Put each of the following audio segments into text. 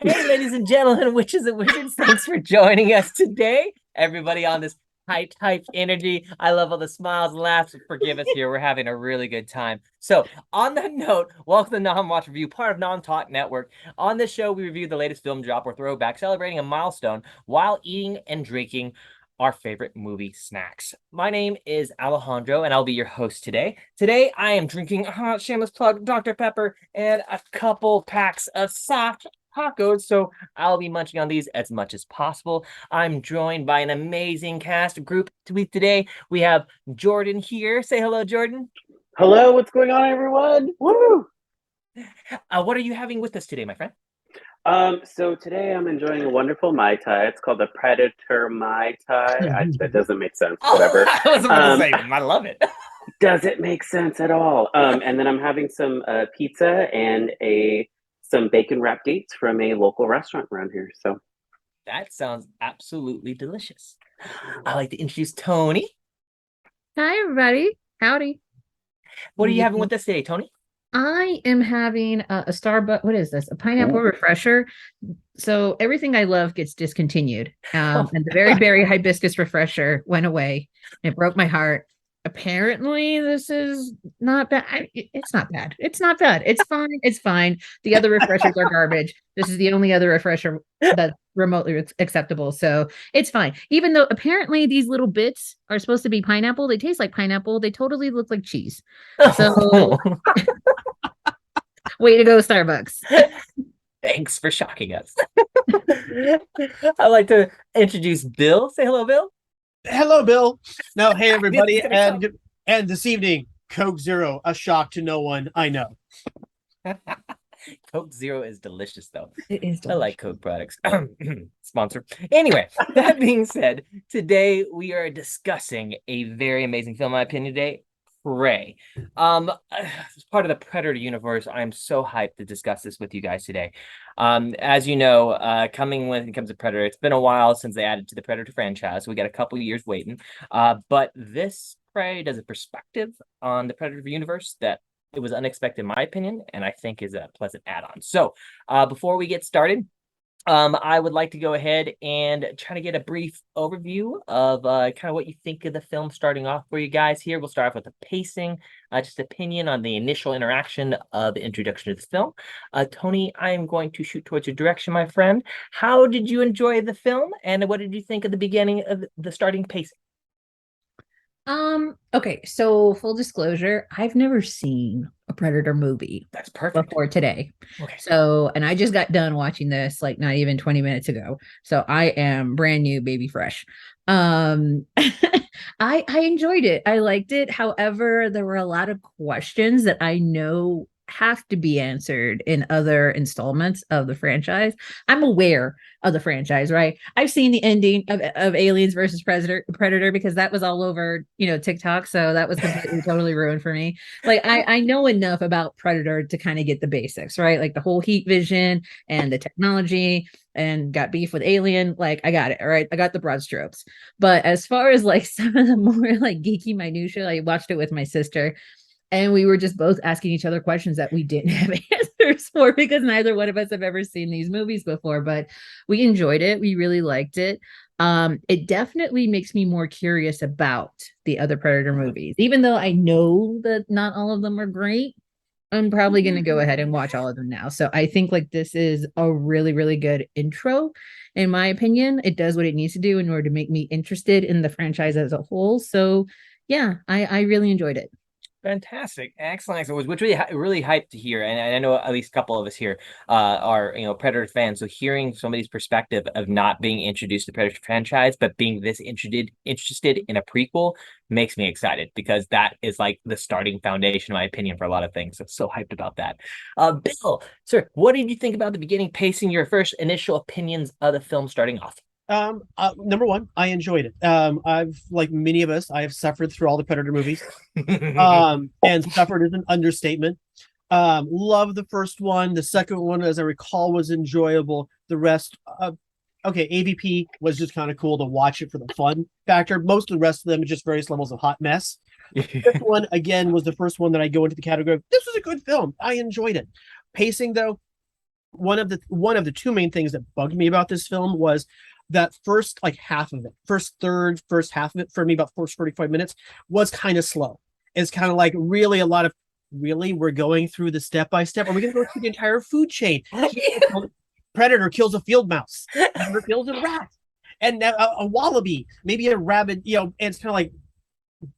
Hey, ladies and gentlemen, witches and wizards, thanks for joining us today. Everybody on this hype energy. I love all the smiles and laughs. Forgive us here. We're having a really good time. So, on that note, welcome to the Nom Watch Review, part of Nom Talk Network. On this show, we review the latest film drop or throwback, celebrating a milestone while eating and drinking our favorite movie snacks. My name is Alejandro, and I'll be your host today. Today, I am drinking shameless plug Dr. Pepper and a couple packs of soft tacos, so I'll be munching on these as much as possible. I'm joined by an amazing cast group today. We have Jordyn here. Say hello, Jordyn. Hello, what's going on, everyone? Woo! What are you having with us today, my friend? So today I'm enjoying a wonderful Mai Tai. It's called the Predator Mai Tai. That doesn't make sense. Whatever. I was about to say, I love it. Does it make sense at all? And then I'm having some pizza and some bacon wrapped dates from a local restaurant around here. So that sounds absolutely delicious. I'd like to introduce Toni. Hi, everybody. Howdy. What are you having with us today, Toni? I am having a Starbucks. What is this? A pineapple refresher. So everything I love gets discontinued. And the very berry hibiscus refresher went away. It broke my heart. Apparently, this is not bad. It's not bad. It's not bad. It's fine. It's fine. The other refreshers are garbage. This is the only other refresher that's remotely acceptable. So it's fine. Even though apparently these little bits are supposed to be pineapple, they taste like pineapple. They totally look like cheese. So way to go, Starbucks. Thanks for shocking us. I'd like to introduce Bill. Say hello, Bill. Hello, Bill. No, hey, everybody. And this evening, Coke Zero, a shock to no one I know. Coke Zero is delicious, though. It is delicious. I like Coke products. Sponsor. Anyway, that being said, today we are discussing a very amazing film, in my opinion, today. Prey. As part of the Predator universe, I'm so hyped to discuss this with you guys today. As you know, coming when it comes to Predator, it's been a while since they added to the Predator franchise, so we got a couple years waiting. But this Prey does a perspective on the Predator universe that it was unexpected, in my opinion, and I think is a pleasant add-on. So, before we get started, I would like to go ahead and try to get a brief overview of kind of what you think of the film starting off for you guys here. We'll start off with the pacing, just opinion on the initial interaction of the introduction to the film. Toni, I am going to shoot towards your direction, my friend. How did you enjoy the film, and what did you think of the beginning of the starting pacing? Okay, so full disclosure, I've never seen a Predator movie. That's perfect. Before today. Okay. So, and I just got done watching this like not even 20 minutes ago. So I am brand new, baby fresh. I enjoyed it. I liked it. However, there were a lot of questions that I know have to be answered in other installments of the franchise. I'm aware of the franchise, right? I've seen the ending of Aliens versus Predator because that was all over, TikTok. So that was completely totally ruined for me. Like I know enough about Predator to kind of get the basics, right? Like the whole heat vision and the technology, and got beef with Alien. Like I got it. All right. I got the broad strokes. But as far as like some of the more like geeky minutia, I watched it with my sister. And we were just both asking each other questions that we didn't have answers for because neither one of us have ever seen these movies before, but we enjoyed it. We really liked it. It definitely makes me more curious about the other Predator movies, even though I know that not all of them are great. I'm probably going to go ahead and watch all of them now. So I think like this is a really, really good intro. In my opinion, it does what it needs to do in order to make me interested in the franchise as a whole. So yeah, I really enjoyed it. Fantastic, excellent. Which really hyped to hear, and I know at least a couple of us here are Predator fans. So hearing somebody's perspective of not being introduced to the Predator franchise, but being this interested in a prequel makes me excited because that is like the starting foundation, in my opinion, for a lot of things. So hyped about that. Bill, sir, what did you think about the beginning pacing? Your first initial opinions of the film starting off. Number one, I enjoyed it. I've, like many of us, I have suffered through all the Predator movies. And suffered is an understatement. Love the first one. The second one, as I recall, was enjoyable. The rest, okay, AVP was just kind of cool to watch it for the fun factor. Most of the rest of them are just various levels of hot mess. This one, again, was the first one that I go into the category of, this was a good film. I enjoyed it. Pacing, though, one of the two main things that bugged me about this film was that first like half of it, first half of it for me, about first 45 minutes was kind of slow. It's kind of like really a lot of really we're going through the step by step. Are we going to go through the entire food chain? Predator kills a field mouse, Predator kills a rat, and a wallaby, maybe a rabbit. And it's kind of like,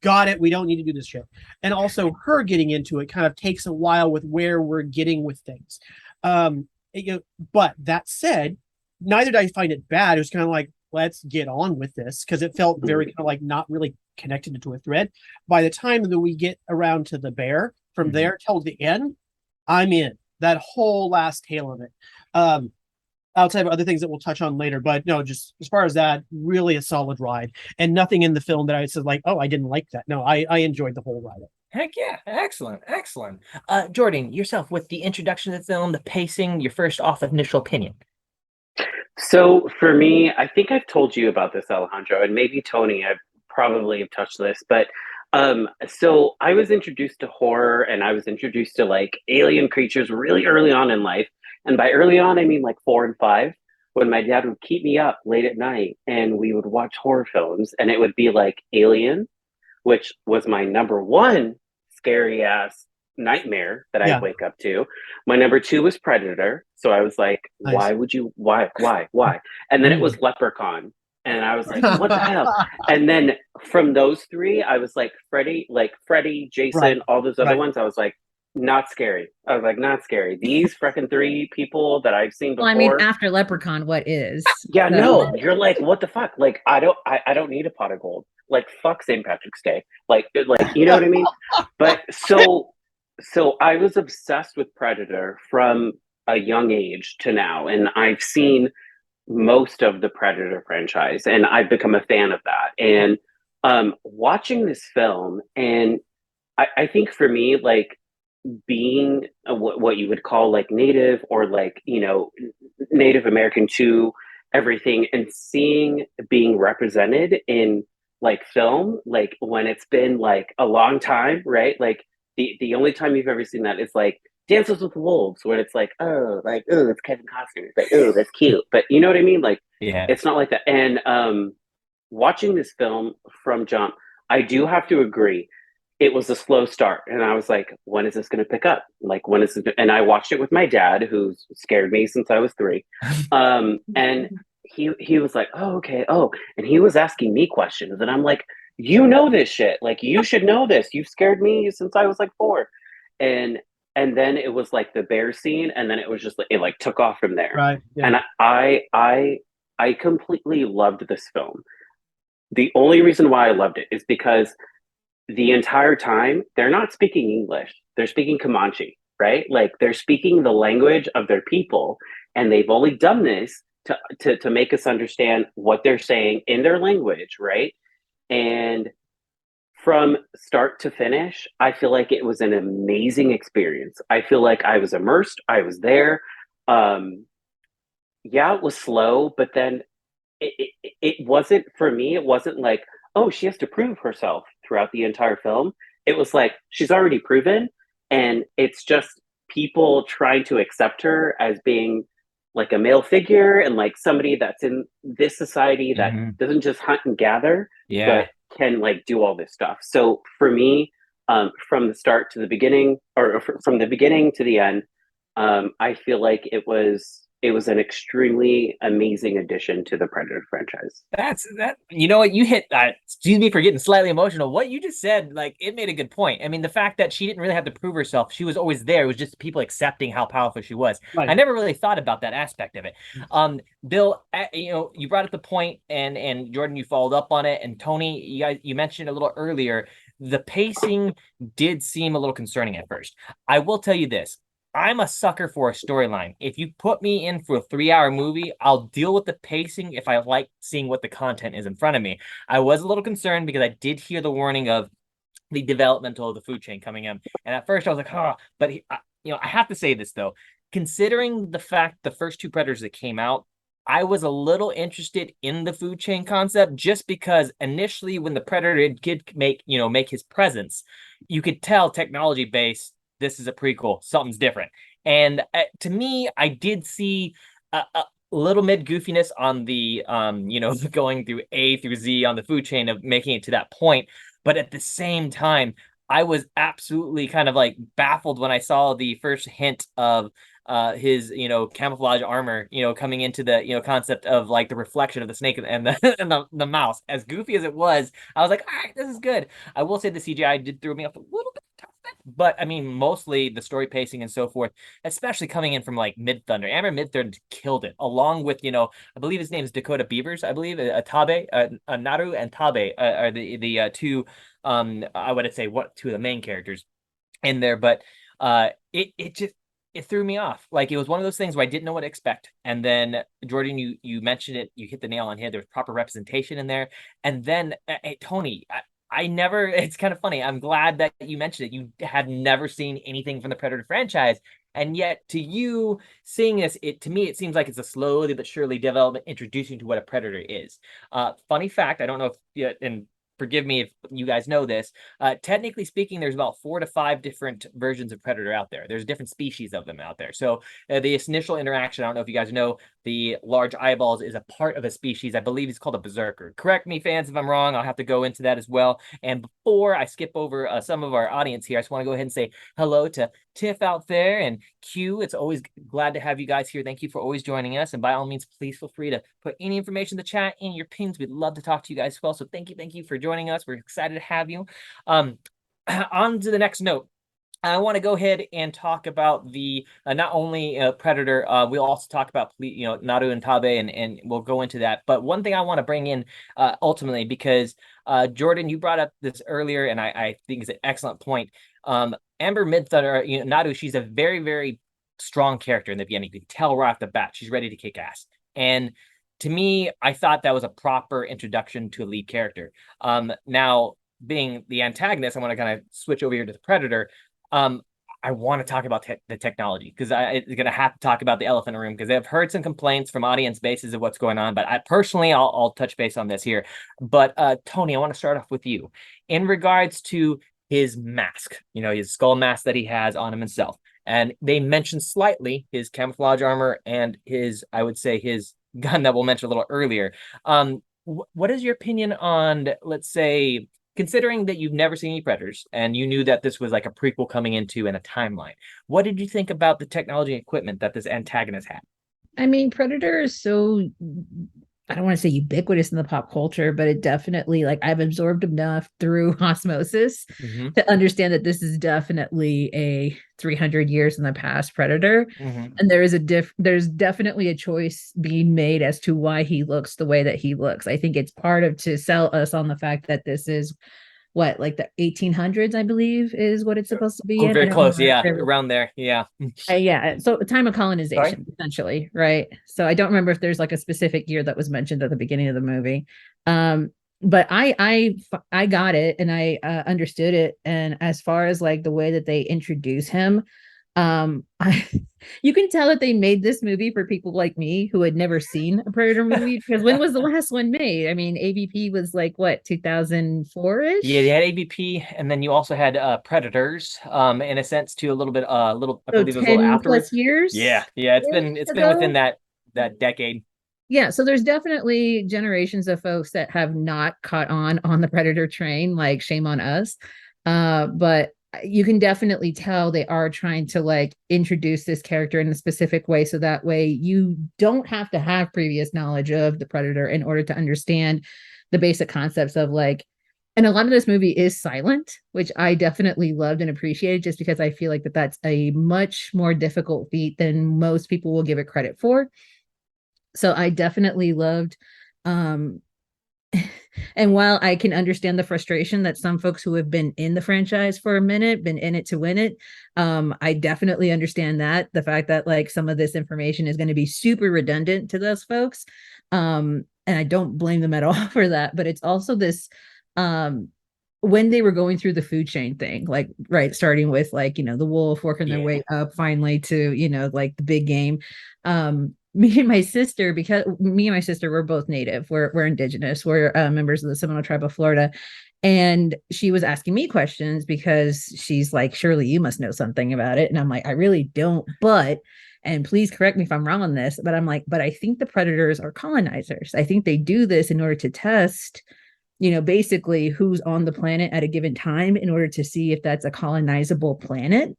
got it. We don't need to do this shit. And also, her getting into it kind of takes a while with where we're getting with things. But that said, neither did I find it bad. It was kind of like, let's get on with this, because it felt very kind of like not really connected into a thread. By the time that we get around to the bear, from there till the end, I'm in that whole last tail of it. Outside of other things that we'll touch on later, but no, just as far as that, really a solid ride, and nothing in the film that I said like, oh, I didn't like that. No, I enjoyed the whole ride. Heck yeah, excellent. Jordyn, yourself, with the introduction of the film, the pacing, your first off initial opinion. So for me, I think I've told you about this, Alejandro, and maybe Toni, I probably have touched this, but so I was introduced to horror, and I was introduced to like alien creatures really early on in life. And by early on, I mean like 4 and 5, when my dad would keep me up late at night and we would watch horror films, and it would be like Alien, which was my number one scary ass nightmare that I'd wake up to. My number 2 was Predator. So I was like, Nice. why? And then it was Leprechaun. And I was like, what the hell? And then from those 3, I was like, Freddy, Jason, all those other ones, I was like, not scary. I was like, not scary. These freaking 3 people that I've seen before. Well, I mean, after Leprechaun, what is? Yeah, no, you're like, what the fuck? Like, I don't need a pot of gold. Like, fuck St. Patrick's Day. Like, you know what I mean? But so I was obsessed with Predator from a young age to now, and I've seen most of the Predator franchise, and I've become a fan of that. And watching this film, and I think for me, like, being what you would call like native, or like, Native American to everything, and seeing being represented in like film, like when it's been like a long time, right? Like the only time you've ever seen that is like Dances with Wolves, where it's like, oh, it's Kevin Costner. It's like, oh, that's cute. But you know what I mean? Like, Yeah. It's not like that. And watching this film from jump, I do have to agree, it was a slow start. And I was like, when is this going to pick up? Like, when is it? And I watched it with my dad, who's scared me since I was 3. And he was like, oh, okay. Oh, and he was asking me questions. And I'm like, you know this shit. Like, you should know this. You've scared me since I was like 4. And then it was like the bear scene. And then it was just like, it like took off from there. Right. Yeah. And I completely loved this film. The only reason why I loved it is because the entire time they're not speaking English, they're speaking Comanche, right? Like, they're speaking the language of their people, and they've only done this to make us understand what they're saying in their language, right? And from start to finish, I feel like it was an amazing experience. I feel like I was immersed, I was there. Yeah, it was slow, but then it wasn't, for me, it wasn't like, oh, she has to prove herself throughout the entire film. It was like, she's already proven, and it's just people trying to accept her as being like a male figure, and like somebody that's in this society that doesn't just hunt and gather, but can like do all this stuff. So for me, from the start to the beginning, or from the beginning to the end, I feel like it was an extremely amazing addition to the Predator franchise. You know what, you hit excuse me for getting slightly emotional. What you just said, like, it made a good point. I mean, the fact that she didn't really have to prove herself, she was always there. It was just people accepting how powerful she was. Right. I never really thought about that aspect of it. Bill, you brought up the point, and Jordyn, you followed up on it, and Toni, you mentioned a little earlier, the pacing did seem a little concerning at first. I will tell you this. I'm a sucker for a storyline. If you put me in for a 3-hour movie, I'll deal with the pacing if I like seeing what the content is in front of me. I was a little concerned because I did hear the warning of the developmental of the food chain coming in. And at first I was like, oh, but I have to say this though, considering the fact the first 2 Predators that came out, I was a little interested in the food chain concept, just because initially when the Predator did make his presence, you could tell technology based, this is a prequel, something's different. And to me, I did see a little mid goofiness on the going through A through Z on the food chain of making it to that point. But at the same time, I was absolutely kind of like baffled when I saw the first hint of his camouflage armor coming into the concept of like the reflection of the snake and the and the mouse. As goofy as it was, I was like, all right, this is good. I will say the CGI did throw me off a little bit, but I mean, mostly the story pacing and so forth, especially coming in from like Mid Thunder. Amber Mid Thunder killed it, along with I believe his name is Dakota Beavers. I believe Tabe, Naru and Tabe are the two. I would say what two of the main characters in there, but it just it threw me off. Like, it was one of those things where I didn't know what to expect. And then Jordyn, you mentioned it, you hit the nail on the head. There was proper representation in there. And then Toni, I never, it's kind of funny. I'm glad that you mentioned it. You had never seen anything from the Predator franchise. And yet to you seeing this, to me, it seems like it's a slowly but surely development introducing to what a Predator is. Funny fact, I don't know if, and forgive me if you guys know this, technically speaking, there's about 4 to 5 different versions of Predator out there. There's different species of them out there. So the initial interaction, I don't know if you guys know, the large eyeballs is a part of a species. I believe it's called a berserker. Correct me, fans, if I'm wrong. I'll have to go into that as well. And before I skip over some of our audience here, I just want to go ahead and say hello to Tiff out there and Q. It's always glad to have you guys here. Thank you for always joining us. And by all means, please feel free to put any information in the chat and your pings. We'd love to talk to you guys as well. So thank you for joining us. We're excited to have you. On to the next note. I want to go ahead and talk about the not only Predator, we'll also talk about Naru and Tabe, and we'll go into that. But one thing I want to bring in ultimately, because Jordyn, you brought up this earlier, and I think it's an excellent point. Amber Midthunder, Naru, she's a very, very strong character in the beginning. You can tell right off the bat she's ready to kick ass. And to me, I thought that was a proper introduction to a lead character. Now, being the antagonist, I want to kind of switch over here to the Predator. I want to talk about the technology, because I'm going to have to talk about the elephant in the room, because I've heard some complaints from audience bases of what's going on. But I personally, I'll touch base on this here. But Toni, I want to start off with you in regards to his mask, his skull mask that he has on himself. And they mentioned slightly his camouflage armor and I would say his gun that we'll mention a little earlier. What is your opinion on, let's say, considering that you've never seen any Predators and you knew that this was like a prequel coming into in a timeline, what did you think about the technology and equipment that this antagonist had? I mean, Predator is so, I don't want to say ubiquitous in the pop culture, but it definitely, like, I've absorbed enough through osmosis to understand that this is definitely a 300 years in the past Predator. And there is there's definitely a choice being made as to why he looks the way that he looks. I think it's part of to sell us on the fact that this is what, like the 1800s, I believe, is what it's supposed to be. Oh, very close. Yeah. Around there. Yeah. Yeah. So time of colonization, essentially. Right. So I don't remember if there's like a specific year that was mentioned at the beginning of the movie. But I got it, and I understood it. And as far as like the way that they introduce him, you can tell that they made this movie for people like me who had never seen a Predator movie, because when was the last one made? I mean, AVP was like what, 2004-ish? Yeah, they had AVP, and then you also had Predators, in a sense, too, I believe it was a little afterwards. Plus years. Yeah, it's been within that decade. Yeah, so there's definitely generations of folks that have not caught on the Predator train, like shame on us. But you can definitely tell they are trying to like introduce this character in a specific way, so that way you don't have to have previous knowledge of the Predator in order to understand the basic concepts of like, and a lot of this movie is silent, which I definitely loved and appreciated, just because I feel like that's a much more difficult feat than most people will give it credit for. So I definitely loved and while I can understand the frustration that some folks who have been in the franchise for a minute, been in it to win it, I definitely understand that the fact that like some of this information is going to be super redundant to those folks. And I don't blame them at all for that, but it's also this, when they were going through the food chain thing, like, right, starting with like, the wolf working their way up finally to, like the big game. Me and my sister, because me and my sister were both native, we're indigenous, we're members of the Seminole tribe of Florida, And she was asking me questions because she's like, surely you must know something about it. And I'm like, I really don't, but, and please correct me if I'm wrong on this, but I'm like, but I think the predators are colonizers. I think they do this in order to test, basically who's on the planet at a given time in order to see if that's a colonizable planet.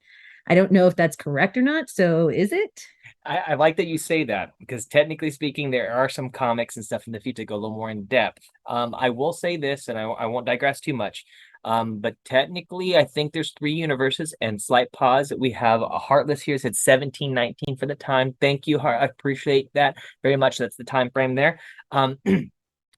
I don't know if that's correct or not. So is it? I like that you say that, because technically speaking, there are some comics and stuff in the future that go a little more in depth. I will say this, and I won't digress too much. But technically, I think there's 3 universes, and slight pause. We have a Heartless here said 1719 for the time. Thank you, Heart. I appreciate that very much. That's the time frame there.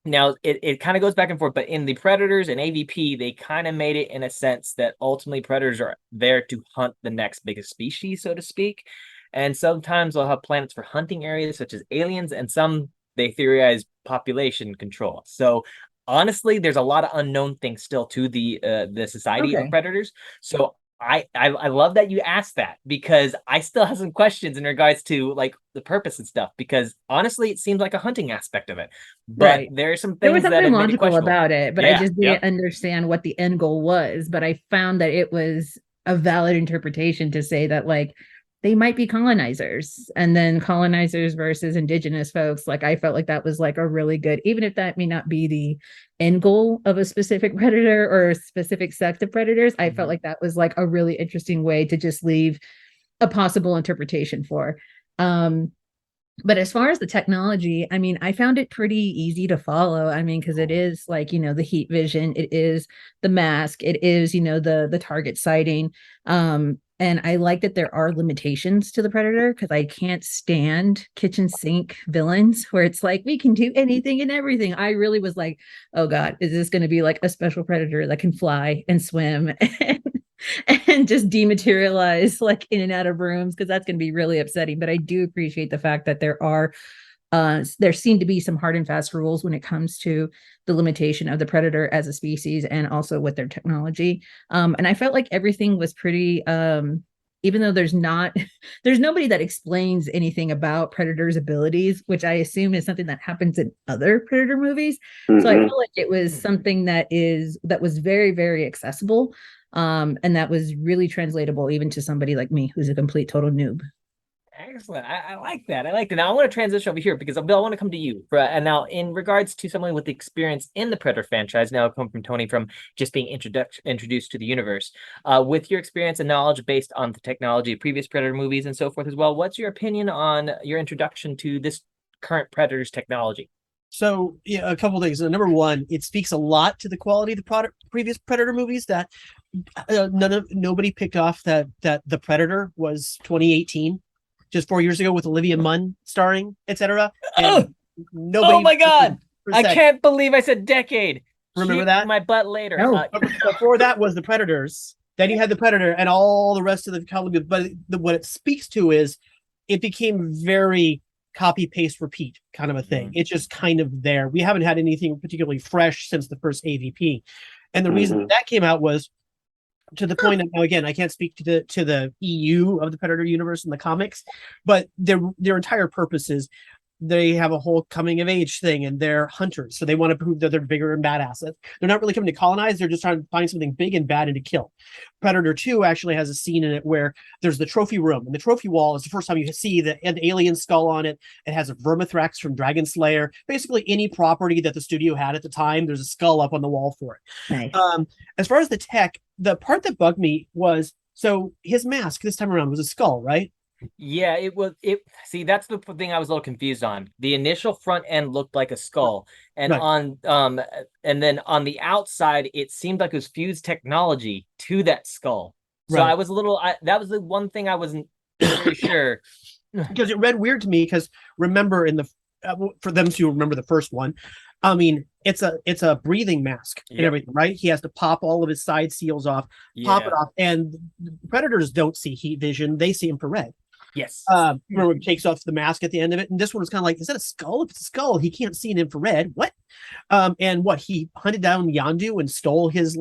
Now it kind of goes back and forth, but in the Predators and AVP, they kind of made it in a sense that ultimately Predators are there to hunt the next biggest species, so to speak. And sometimes they'll have planets for hunting areas such as aliens, and some they theorize population control. So honestly, there's a lot of unknown things still to the society of Okay. predators. So I love that you asked that, because I still have some questions in regards to like the purpose and stuff, because honestly it seems like a hunting aspect of it, but Right. there are some There was things that something have made it logical questionable. about it, but I Yeah, just yeah. didn't understand what the end goal was. But I found that it was a valid interpretation to say that, like, they might be colonizers, and then colonizers versus indigenous folks. Like, I felt like that was like a really good, even if that may not be the end goal of a specific predator or a specific sect of predators, I felt like that was like a really interesting way to just leave a possible interpretation for. But as far as the technology, I mean, I found it pretty easy to follow. I mean, because it is like, the heat vision, it is the mask, it is, the target sighting. And I like that there are limitations to the Predator, because I can't stand kitchen sink villains where it's like we can do anything and everything. I really was like, oh God, is this going to be like a special Predator that can fly and swim and just dematerialize like in and out of rooms? Because that's going to be really upsetting. But I do appreciate the fact that there seem to be some hard and fast rules when it comes to the limitation of the predator as a species, and also with their technology. And I felt like everything was pretty, even though there's nobody that explains anything about predators' abilities, which I assume is something that happens in other predator movies. So I felt like it was something that was very, very accessible. And that was really translatable even to somebody like me, who's a complete total noob. Excellent. I like that. I like that. Now I want to transition over here, because Bill, I want to come to you. And now, in regards to someone with experience in the Predator franchise, now come from Toni, from just being introduced to the universe. With your experience and knowledge based on the technology of previous Predator movies and so forth as well, what's your opinion on your introduction to this current Predator's technology? So, yeah, a couple of things. Number one, it speaks a lot to the quality of the previous Predator movies, that nobody picked off that the Predator was 2018, just 4 years ago, with Olivia Munn starring, etc. Oh, Nobody. oh my God! I can't believe I said decade. Remember Kick that? my butt later. No. Before that was the Predators. Then you had the Predator and all the rest of the color. But what it speaks to is it became very copy paste repeat kind of a thing. It's just kind of there. We haven't had anything particularly fresh since the first AVP, and the reason that came out was to the point that, now again, I can't speak to the EU of the Predator universe in the comics, but their entire purpose is they have a whole coming of age thing, and they're hunters, so they want to prove that they're bigger and badass. They're not really coming to colonize, they're just trying to find something big and bad and to kill. Predator 2 actually has a scene in it where there's the trophy room, and the trophy wall is the first time you see an alien skull on it. It has a vermithrax from Dragon Slayer. Basically any property that the studio had at the time, there's a skull up on the wall for it. Nice. As far as the tech, the part that bugged me was, so his mask this time around was a skull, right? Yeah, it was. See, that's the thing I was a little confused on. The initial front end looked like a skull, and Right. and then on the outside, it seemed like it was fused technology to that skull. So Right. I was a little. That was the one thing I wasn't very sure. Because it read weird to me, because remember for them to remember the first one, I mean, it's a breathing mask and everything, right? He has to pop all of his side seals off, pop it off, and predators don't see heat vision, they see infrared. Yes. Remember, he takes off the mask at the end of it, and this one was kind of like, is that a skull? If it's a skull, he can't see an infrared. What? And what, he hunted down Yandu and stole his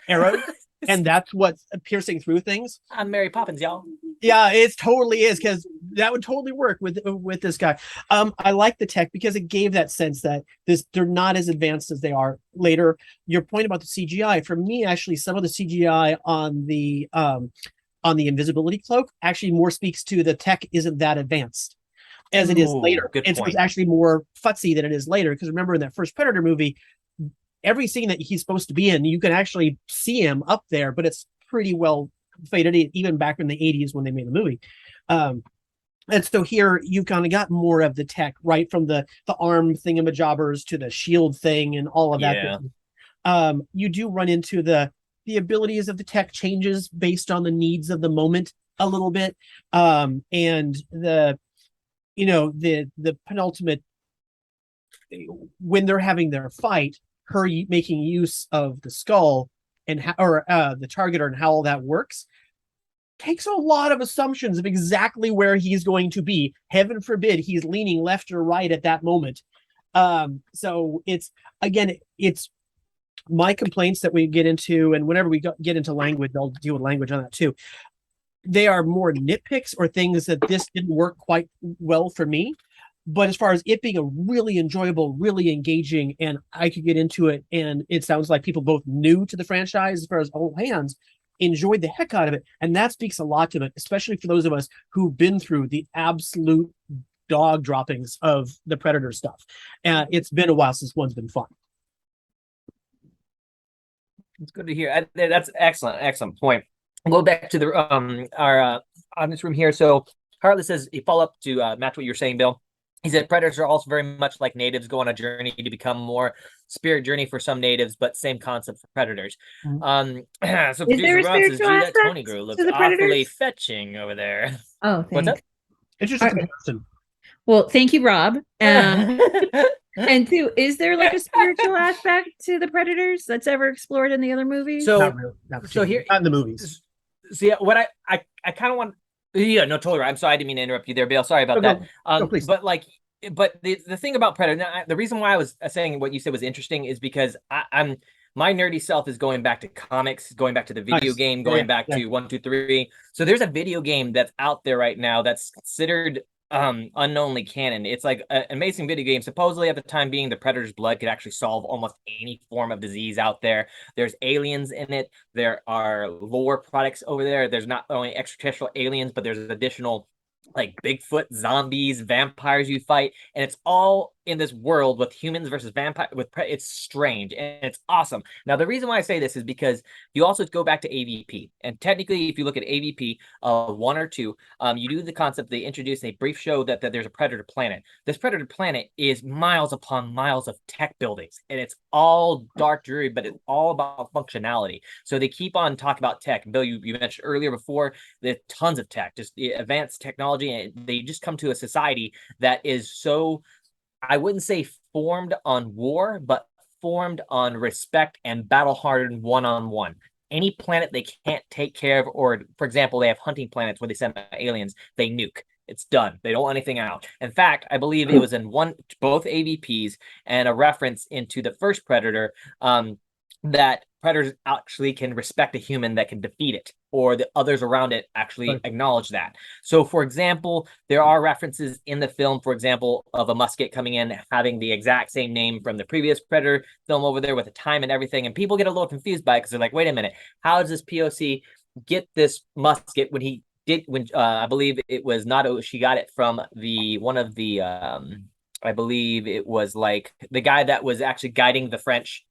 arrow, and that's what's piercing through things. I'm Mary Poppins, y'all. Yeah, it totally is, because that would totally work with this guy. I like the tech because it gave that sense that they're not as advanced as they are later. Your point about the CGI, for me, actually, some of the CGI on the invisibility cloak actually more speaks to the tech isn't that advanced as it is later. Good It's point. actually more futzy than it is later. Because remember, in that first Predator movie, every scene that he's supposed to be in, you can actually see him up there, but it's pretty well faded in, even back in the 80s when they made the movie. And so here you kind of got more of the tech, right, from the arm thingamajobbers to the shield thing and all of that. You do run into the abilities of the tech changes based on the needs of the moment a little bit. And the penultimate, when they're having their fight, her making use of the skull and the targeter and how all that works takes a lot of assumptions of exactly where he's going to be. Heaven forbid he's leaning left or right at that moment. So it's my complaints that we get into, and whenever we get into language, I'll deal with language on that too. They are more nitpicks or things that this didn't work quite well for me. But as far as it being a really enjoyable, really engaging, and I could get into it, and it sounds like people both new to the franchise, as far as old hands, enjoyed the heck out of it. And that speaks a lot to it, especially for those of us who've been through the absolute dog droppings of the Predator stuff. And it's been a while since one's been fun. It's good to hear. That's excellent point. We'll go back to the our audience room here. So Heartless says, a follow up to match what you're saying, Bill. He said predators are also very much like natives, go on a journey to become more spirit journey for some natives, but same concept for predators. So producer Ron says, gee, that Tony girl looks awfully fetching over there. Oh, thanks. What's up? It's just a comparison. Well, thank you, Rob. And two, is there like a spiritual aspect to the predators that's ever explored in the other movies? So, not really, not in the movies. So yeah, what I kind of want. Yeah, no, totally right. I'm sorry, I didn't mean to interrupt you there, Bill. Sorry about that. But the thing about Predator, the reason why I was saying what you said was interesting is because I'm my nerdy self is going back to comics, going back to the video game, going back to 1, 2, 3. So there's a video game that's out there right now that's considered unknownly canon. It's like an amazing video game. Supposedly at the time being, the Predator's blood could actually solve almost any form of disease out there. There's aliens in it. There are lore products over there. There's not only extraterrestrial aliens, but there's additional like Bigfoot, zombies, vampires you fight, and it's all in this world with humans versus vampire. It's strange and it's awesome. Now, the reason why I say this is because you also go back to AVP, and technically, if you look at AVP 1 or 2, you do the concept. They introduce a brief show that there's a predator planet. This predator planet is miles upon miles of tech buildings, and it's all dark, dreary, but it's all about functionality. So they keep on talking about tech. Bill, you mentioned earlier before, there's tons of tech, just advanced technology, and they just come to a society that is so, I wouldn't say formed on war, but formed on respect and battle-hardened one-on-one. Any planet they can't take care of, or for example, they have hunting planets where they send aliens, they nuke. It's done. They don't want anything out. In fact, I believe it was in both AVPs and a reference into the first Predator, that predators actually can respect a human that can defeat it, or the others around it actually acknowledge that. So, for example, there are references in the film, for example, of a musket coming in having the exact same name from the previous Predator film over there with the time and everything, and people get a little confused by it because they're like, wait a minute, how does this POC get this musket when he did, when I believe it was not, she got it from one of the I believe it was like the guy that was actually guiding the French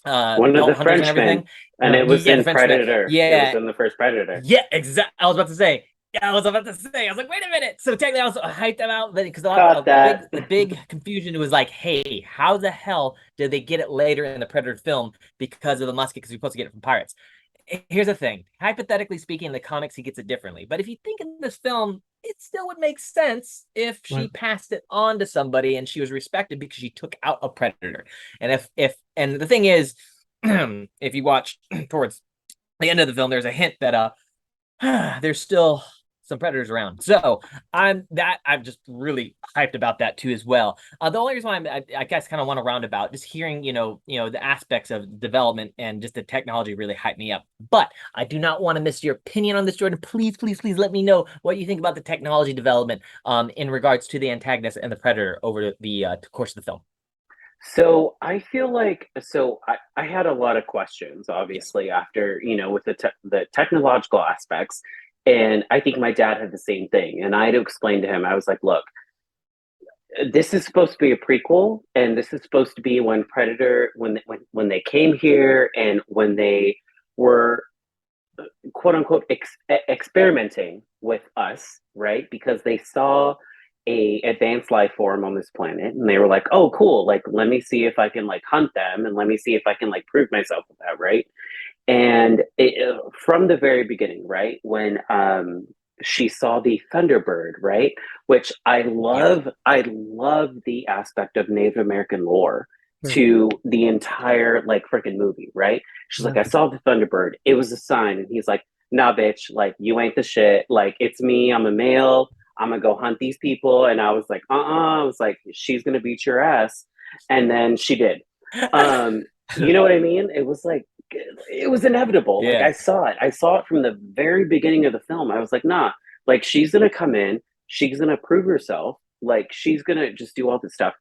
one of the Frenchmen, and it was in Predator. Yeah, it was in the first Predator. Yeah, exactly. I was about to say. I was like, wait a minute. So technically, I was hyped them out because the big confusion was like, hey, how the hell did they get it later in the Predator film because of the musket? Because you're supposed to get it from pirates. Here's the thing. Hypothetically speaking, in the comics, he gets it differently. But if you think in this film, it still would make sense if she passed it on to somebody and she was respected because she took out a predator. And and the thing is, if you watch towards the end of the film, there's a hint that there's still some predators around. So I'm just really hyped about that too as well. The only reason why I guess kind of want to round about just hearing, the aspects of development and just the technology really hyped me up. But I do not want to miss your opinion on this, Jordyn. Please, please, please let me know what you think about the technology development in regards to the antagonist and the predator over the course of the film. So I feel like I had a lot of questions, obviously, after with the technological aspects, and I think my dad had the same thing. And I had to explain to him, I was like, "Look, this is supposed to be a prequel, and this is supposed to be when Predator, when they came here, and when they were quote unquote experimenting with us, right? Because they saw a advanced life form on this planet, and they were like, oh cool, like let me see if I can like hunt them, and let me see if I can like prove myself with that, right? And from the very beginning, right, when she saw the Thunderbird, right, which I love the aspect of Native American lore to the entire like freaking movie, right? She's like, I saw the Thunderbird, it was a sign, and he's like, nah bitch, like you ain't the shit, like it's me, I'm a male, I'm gonna go hunt these people. And I was like, I was like, she's gonna beat your ass. And then she did. You know what I mean? It was like, it was inevitable. Yeah. Like I saw it. I saw it from the very beginning of the film. I was like, nah, like she's gonna come in, she's gonna prove herself, like she's gonna just do all this stuff.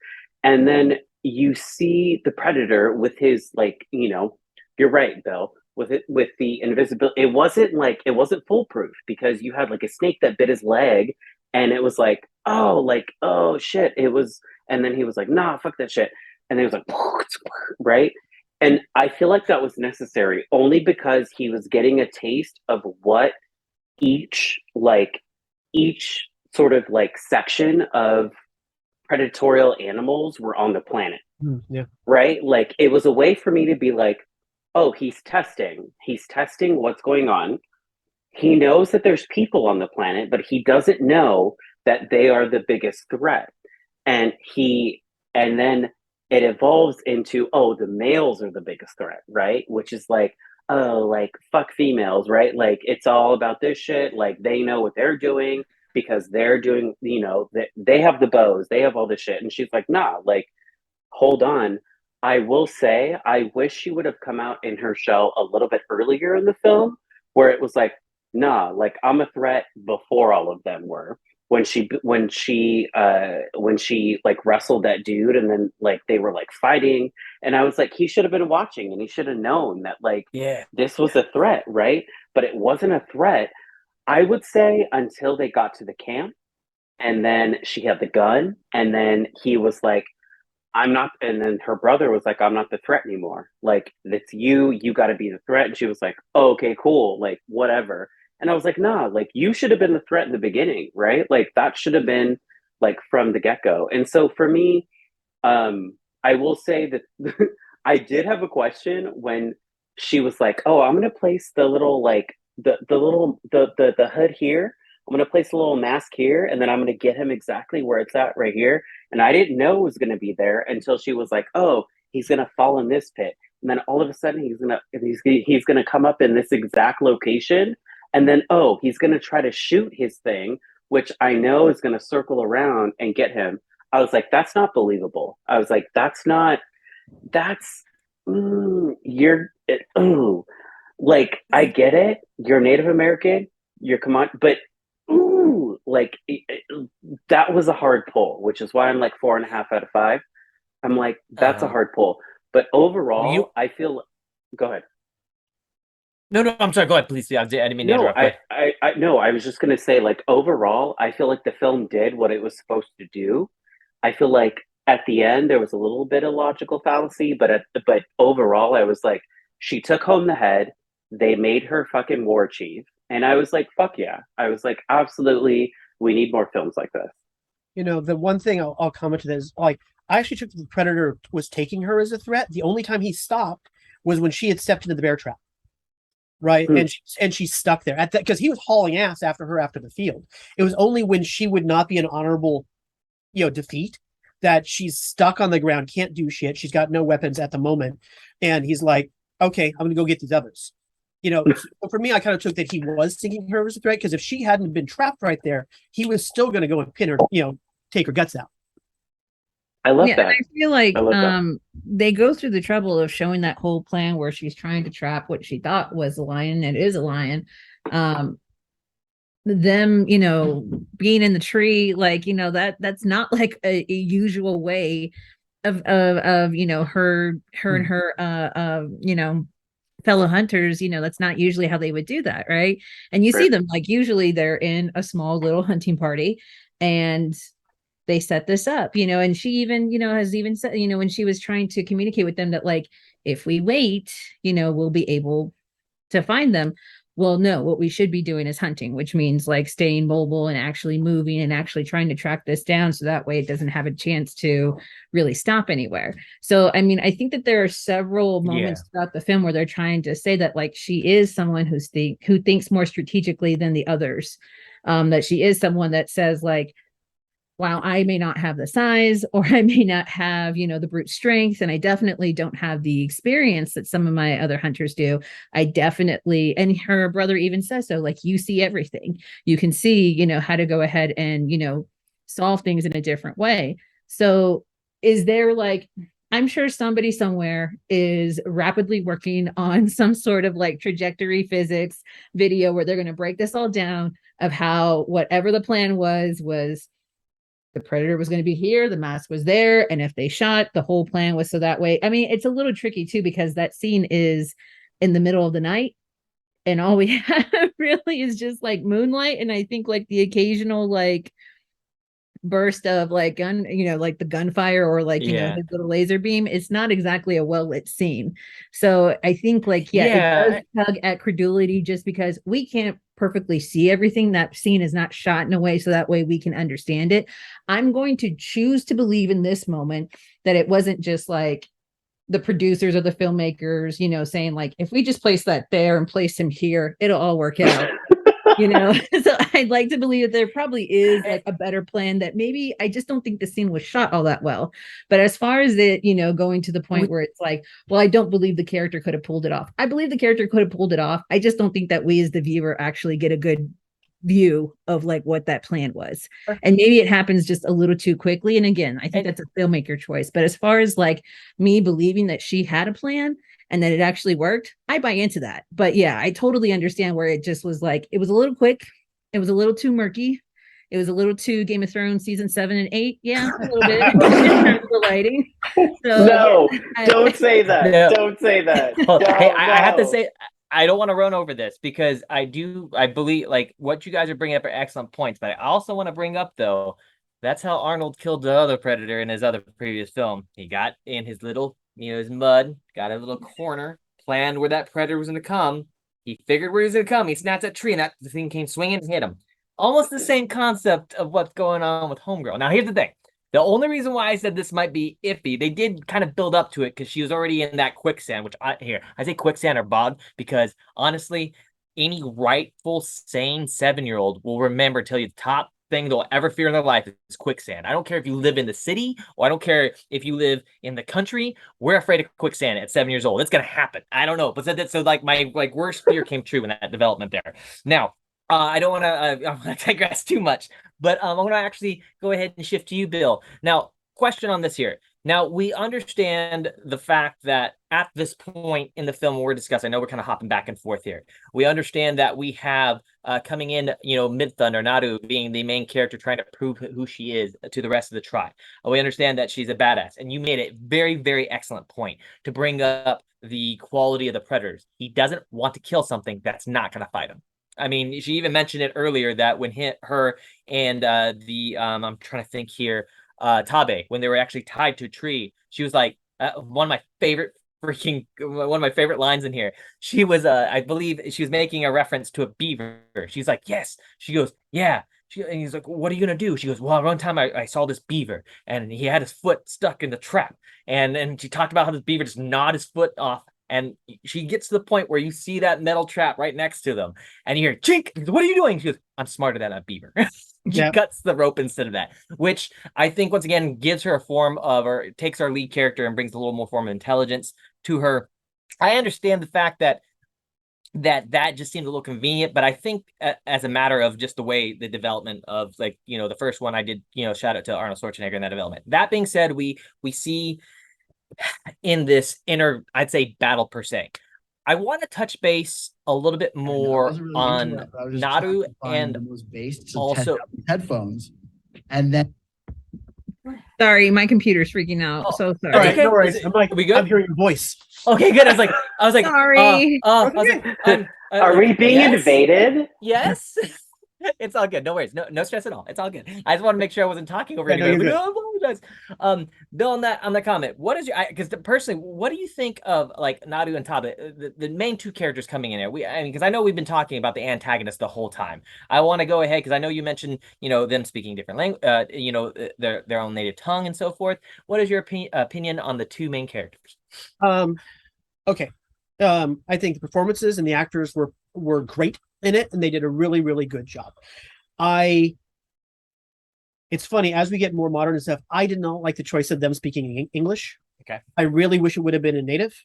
And then you see the Predator with his like, you're right, Bill, with the invisibility. It wasn't foolproof, because you had like a snake that bit his leg, and it was like, oh shit, it was. And then he was like, nah, fuck that shit. And then it was like, right? And I feel like that was necessary only because he was getting a taste of what each sort of like section of predatorial animals were on the planet. Yeah. Right? Like it was a way for me to be like, oh, he's testing what's going on. He knows that there's people on the planet, but he doesn't know that they are the biggest threat. And then it evolves into, oh, the males are the biggest threat, right? Which is like, oh, like fuck females, right? Like it's all about this shit. Like they know what they're doing because they're doing, they have the bows, they have all this shit. And she's like, nah, like, hold on. I will say, I wish she would have come out in her shell a little bit earlier in the film, where it was like, nah, like I'm a threat before all of them were. When she like wrestled that dude, and then like they were like fighting, and I was like, he should have been watching, and he should have known that like this was a threat, right? But it wasn't a threat, I would say, until they got to the camp, and then she had the gun, and then he was like, I'm not, and then her brother was like, I'm not the threat anymore. Like, it's you got to be the threat. And she was like, oh, okay, cool. Like, whatever. And I was like, nah, like, you should have been the threat in the beginning, right? Like, that should have been, like, from the get go. And so for me, I will say that I did have a question when she was like, oh, I'm going to place the little, like, the hood here. I'm going to place a little mask here, and then I'm going to get him exactly where it's at right here. And I didn't know it was going to be there until she was like, oh, he's going to fall in this pit. And then all of a sudden he's going to come up in this exact location. And then, oh, he's going to try to shoot his thing, which I know is going to circle around and get him. I was like, that's not believable. I was like, like, I get it. You're Native American. But like that was a hard pull, which is why I'm like 4.5 out of 5. I'm like, that's a hard pull. But overall, I feel. Go ahead. No, I'm sorry. Go ahead, please. I didn't mean to interrupt. I was just gonna say, like, overall, I feel like the film did what it was supposed to do. I feel like at the end there was a little bit of logical fallacy, but overall, I was like, she took home the head. They made her fucking war chief. And I was like, fuck yeah. I was like, absolutely, we need more films like this. The one thing I'll comment to this is, like, I actually took the Predator was taking her as a threat. The only time he stopped was when she had stepped into the bear trap. Right. And she's stuck there at that, because he was hauling ass after her after the field. It was only when she would not be an honorable, defeat, that she's stuck on the ground, can't do shit. She's got no weapons at the moment. And he's like, okay, I'm going to go get these others. So for me, I kind of took that he was thinking her was a threat, because if she hadn't been trapped right there, he was still going to go and pin her, take her guts out. I love Yeah, that. and I feel like I love that. they go through the trouble of showing that whole plan where she's trying to trap what she thought was a lion and is a lion. Um, them, being in the tree, like, that's not like a usual way of her and her fellow hunters, that's not usually how they would do that, right? And you see Right. them, like, usually they're in a small little hunting party, and they set this up, and she even, has even said, when she was trying to communicate with them that, like, if we wait, we'll be able to find them. Well, no, what we should be doing is hunting, which means like staying mobile and actually moving and actually trying to track this down, so that way it doesn't have a chance to really stop anywhere. So, I mean, I think that there are several moments throughout the film where they're trying to say that, like, she is someone who thinks more strategically than the others. That she is someone that says, like, while I may not have the size, or I may not have, the brute strength, and I definitely don't have the experience that some of my other hunters do, I definitely, and her brother even says so, like, you see everything. You can see, how to go ahead and, solve things in a different way. So is there, like, I'm sure somebody somewhere is rapidly working on some sort of like trajectory physics video where they're going to break this all down of how whatever the plan was the predator was going to be here, the mask was there, and if they shot, the whole plan was so that way. I mean, it's a little tricky too, because that scene is in the middle of the night, and all we have really is just like moonlight, and I think like the occasional like burst of like gun, like the gunfire, or like, his little laser beam. It's not exactly a well lit scene. So I think, like, it does tug at credulity, just because we can't perfectly see everything. That scene is not shot in a way so that way we can understand it. I'm going to choose to believe in this moment that it wasn't just like the producers or the filmmakers, saying, like, if we just place that there and place him here, it'll all work out. So I'd like to believe that there probably is like a better plan, that maybe I just don't think the scene was shot all that well. But as far as it, going to the point where it's like, well, I don't believe the character could have pulled it off. I believe the character could have pulled it off. I just don't think that we as the viewer actually get a good view of like what that plan was. And maybe it happens just a little too quickly. And again, I think that's a filmmaker choice. But as far as like me believing that she had a plan and that it actually worked, I buy into that. But yeah, I totally understand where it just was like, it was a little quick. It was a little too murky. It was a little too Game of Thrones season 7 and 8. Yeah, a little bit in terms of the lighting. So, no, yeah, don't say that. No. Don't say that. Well, No, hey, I have to no. say, I don't want to run over this, because I believe like what you guys are bringing up are excellent points, but I also want to bring up, though, that's how Arnold killed the other predator in his other previous film. He got in his little, his mud, got a little corner, planned where that predator was going to come. He figured where he was going to come. He snapped that tree, and the thing came swinging and hit him. Almost the same concept of what's going on with Homegirl. Now, here's the thing. The only reason why I said this might be iffy, they did kind of build up to it because she was already in that quicksand, which I say quicksand or bog, because honestly, any rightful, sane 7-year-old will remember, tell you the top thing they'll ever fear in their life is quicksand. I don't care if you live in the city, or I don't care if you live in the country. We're afraid of quicksand at 7 years old. It's gonna happen. I don't know, but so like my worst fear came true in that development there. Now, I don't want to digress too much, but I want to actually go ahead and shift to you, Bill. Now, question on this here. Now, we understand the fact that at this point in the film we're discussing, I know we're kind of hopping back and forth here. We understand that we have coming in, Mid-Thunder, Nadu being the main character trying to prove who she is to the rest of the tribe. We understand that she's a badass, and you made a very, very excellent point to bring up the quality of the predators. He doesn't want to kill something that's not going to fight him. I mean, she even mentioned it earlier that when her and I'm trying to think here, Tabe, when they were actually tied to a tree, she was like, one of my favorite lines in here. She was, I believe she was making a reference to a beaver. She's like, yes. She goes, yeah. And he's like, what are you gonna do? She goes, well, one time I saw this beaver and he had his foot stuck in the trap. And she talked about how this beaver just gnawed his foot off. And she gets to the point where you see that metal trap right next to them, and you hear chink. What are you doing? She goes, I'm smarter than a beaver. She cuts the rope instead of that, which I think once again gives her a form of, or takes our lead character and brings a little more form of intelligence to her. I understand the fact that that just seemed a little convenient. But I think as a matter of just the way the development of, like, the first one I did, shout out to Arnold Schwarzenegger in that development. That being said, we see in this inner, I'd say, battle per se, I want to touch base a little bit I know, I more wasn't really on interrupted. I was just Naru trying to find and the most base to also- test out these headphones, and then Sorry, my computer's freaking out. Oh, So sorry. All right, okay. no worries. Is it- I'm like, are we good? I'm hearing your voice. Okay, good. I was like, Sorry. I was like, Are we being yes? invaded? Yes. It's all good. No worries. No stress at all. It's all good. I just want to make sure I wasn't talking over Yeah, no, anybody. you're But no, I apologize. Bill, on that comment, what is your? Because personally, what do you think of, like, Nadu and Taba, the main two characters coming in here? I mean, because I know we've been talking about the antagonist the whole time. I want to go ahead because I know you mentioned, them speaking different language, their own native tongue and so forth. What is your opinion on the two main characters? Okay. I think the performances and the actors were great in it, and they did a really, really good job. It's funny, as we get more modern and stuff, I did not like the choice of them speaking English. Okay. I really wish it would have been a native.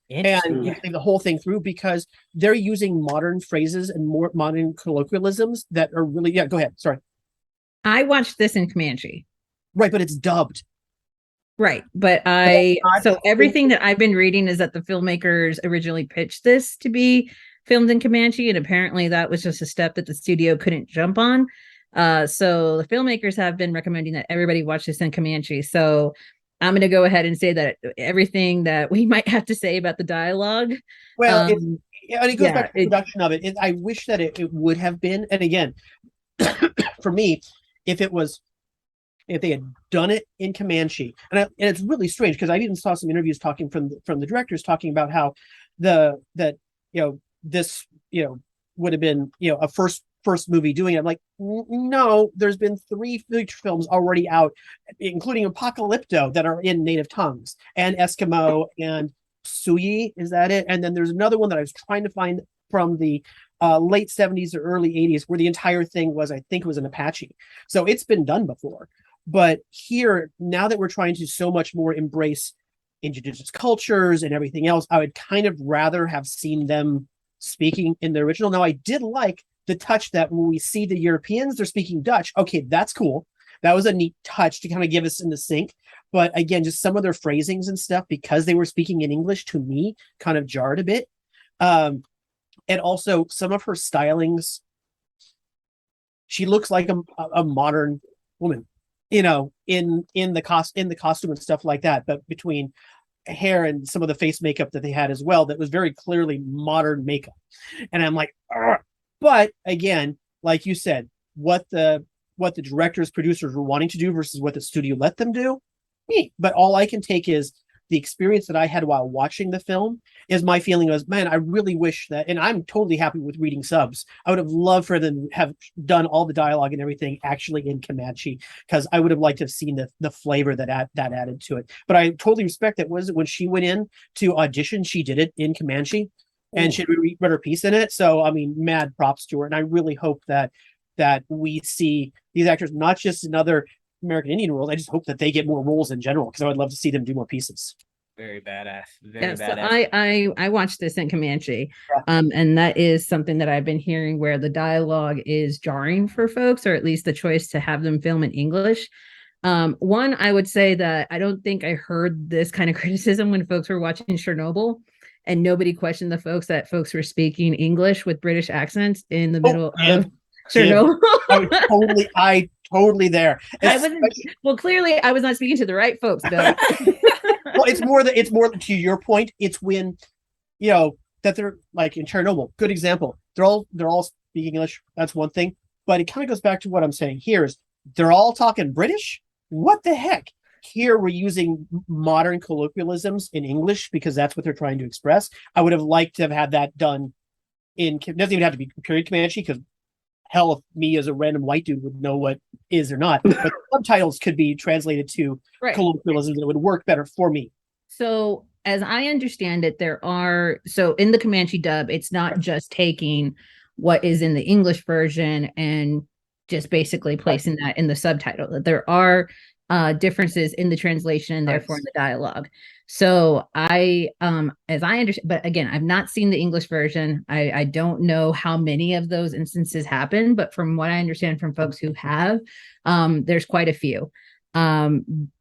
And Yeah. the whole thing through, because they're using modern phrases and more modern colloquialisms that are really, go ahead. Sorry. I watched this in Comanche. Right, but it's dubbed. Right. But so everything that I've been reading is that the filmmakers originally pitched this to be filmed in Comanche, and apparently that was just a step that the studio couldn't jump on. So the filmmakers have been recommending that everybody watch this in Comanche. So I'm going to go ahead and say that everything that we might have to say about the dialogue. Well, it goes back to the it- production of it. I wish that it would have been. And again, for me, if they had done it in Comanche, and it's really strange because I even saw some interviews talking from the directors talking about how this would have been a first movie doing it. I'm like, no, there's been 3 feature films already out, including Apocalypto, that are in native tongues, and Eskimo and Suyi. Is that it? And then there's another one that I was trying to find from the late 70s or early 80s, where the entire thing was, I think it was an Apache. So it's been done before. But here, now that we're trying to so much more embrace indigenous cultures and everything else, I would kind of rather have seen them speaking in the original. Now, I did like the touch that when we see the Europeans, they're speaking Dutch. Okay, that's cool. That was a neat touch to kind of give us in the sync. But again, just some of their phrasings and stuff, because they were speaking in English, to me, kind of jarred a bit. And also some of her stylings, she looks like a modern woman, in the costume and stuff like that. But between hair and some of the face makeup that they had as well, that was very clearly modern makeup. And I'm like, argh. But again, like you said, what the directors, producers were wanting to do versus what the studio let them do. But all I can take is the experience that I had while watching the film. Is my feeling was, man, I really wish that, and I'm totally happy with reading subs. I would have loved for them to have done all the dialogue and everything actually in Comanche, because I would have liked to have seen the flavor that added to it. But I totally respect that. Was when she went in to audition, she did it in Comanche, and she read her piece in it. So I mean, mad props to her, and I really hope that we see these actors not just in other American Indian roles. I just hope that they get more roles in general, because I would love to see them do more pieces. Very badass. So I watched this in Comanche, and that is something that I've been hearing, where the dialogue is jarring for folks, or at least the choice to have them film in English. One, I would say that I don't think I heard this kind of criticism when folks were watching Chernobyl, and nobody questioned the folks were speaking English with British accents in the middle of Chernobyl. I totally there. Well, clearly I was not speaking to the right folks, Bill. Well, it's more to your point. It's when, that they're like in Chernobyl, good example. They're all speaking English. That's one thing, but it kind of goes back to what I'm saying here is they're all talking British. What the heck? Here we're using modern colloquialisms in English because that's what they're trying to express. I would have liked to have had that done it doesn't even have to be period Comanche, because hell, if me as a random white dude would know what is or not, but subtitles could be translated to colloquialisms that would work better for me. So as I understand it, so in the Comanche dub, it's not just taking what is in the English version and just basically placing that in the subtitle. That there are differences in the translation and therefore in the dialogue. So as I understand, but again, I've not seen the English version. I don't know how many of those instances happen, but from what I understand from folks who have, there's quite a few.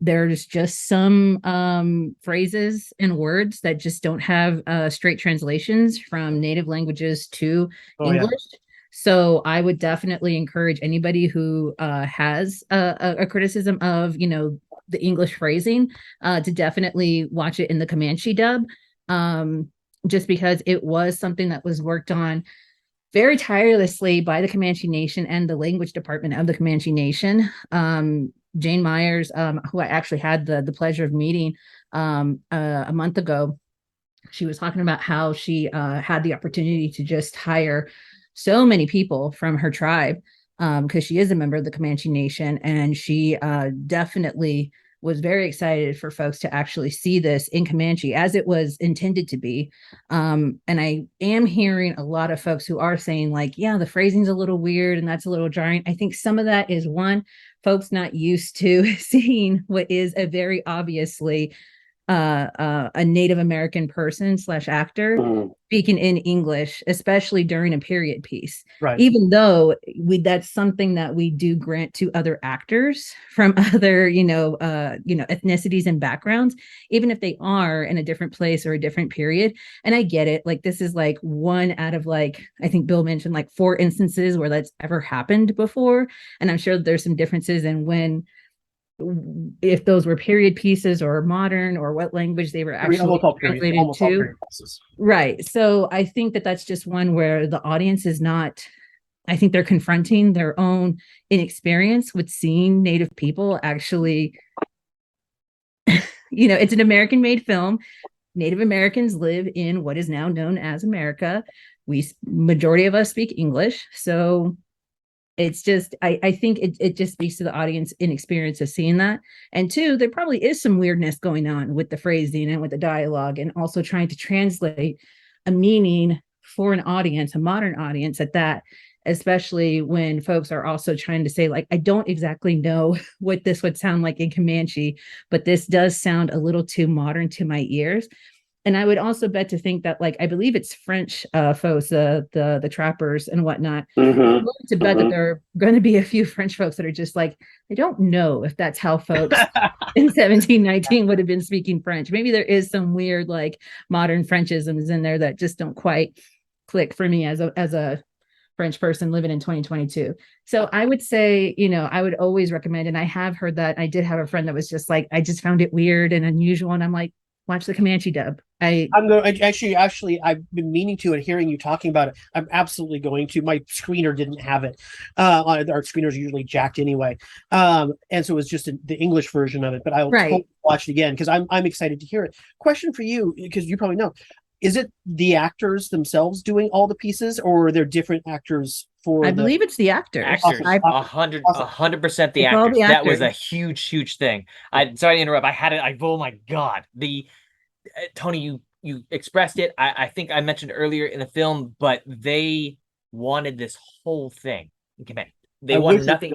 There's just some phrases and words that just don't have straight translations from native languages to English. So I would definitely encourage anybody who has a criticism of, the English phrasing to definitely watch it in the Comanche dub, just because it was something that was worked on very tirelessly by the Comanche Nation and the language department of the Comanche Nation. Jane Myers, who I actually had the pleasure of meeting a month ago, she was talking about how she had the opportunity to just hire so many people from her tribe, because she is a member of the Comanche Nation, and she definitely was very excited for folks to actually see this in Comanche as it was intended to be. And I am hearing a lot of folks who are saying like, yeah, the phrasing's a little weird and that's a little jarring. I think some of that is one, folks not used to seeing what is a very obviously a Native American person / actor speaking in English, especially during a period piece. Right. Even though that's something that we do grant to other actors from other, ethnicities and backgrounds, even if they are in a different place or a different period. And I get it. Like, this is like one out of I think Bill mentioned 4 instances where that's ever happened before. And I'm sure there's some differences in if those were period pieces or modern or what language they were actually translated to. Right. So I think that's just one where the audience is not, I think they're confronting their own inexperience with seeing Native people actually, it's an American made film. Native Americans live in what is now known as America. Majority of us speak English. So it's just, I think it just speaks to the audience inexperience of seeing that. And 2, there probably is some weirdness going on with the phrasing and with the dialogue, and also trying to translate a meaning for an audience, a modern audience at that, especially when folks are also trying to say I don't exactly know what this would sound like in Comanche, but this does sound a little too modern to my ears. And I would also bet to think that I believe it's French folks, the trappers and whatnot. I'm willing to bet that there are going to be a few French folks that are just I don't know if that's how folks in 1719 would have been speaking French. Maybe there is some weird modern Frenchisms in there that just don't quite click for me as a French person living in 2022. So I would say, I would always recommend, and I have heard that. I did have a friend that was just I just found it weird and unusual, and I'm like, watch the Comanche dub. I'm going to actually, I've been meaning to, and hearing you talking about it, I'm absolutely going to. My screener didn't have it. Our screeners are usually jacked anyway. And so it was just the English version of it, but I'll totally watch it again because I'm excited to hear it. Question for you, because you probably know, is it the actors themselves doing all the pieces, or are there different actors for I believe it's the actors. 100% the actors. That was a huge thing. Sorry to interrupt. Oh my God. Toni, you expressed it. I think I mentioned earlier in the film, but they wanted this whole thing. They wanted nothing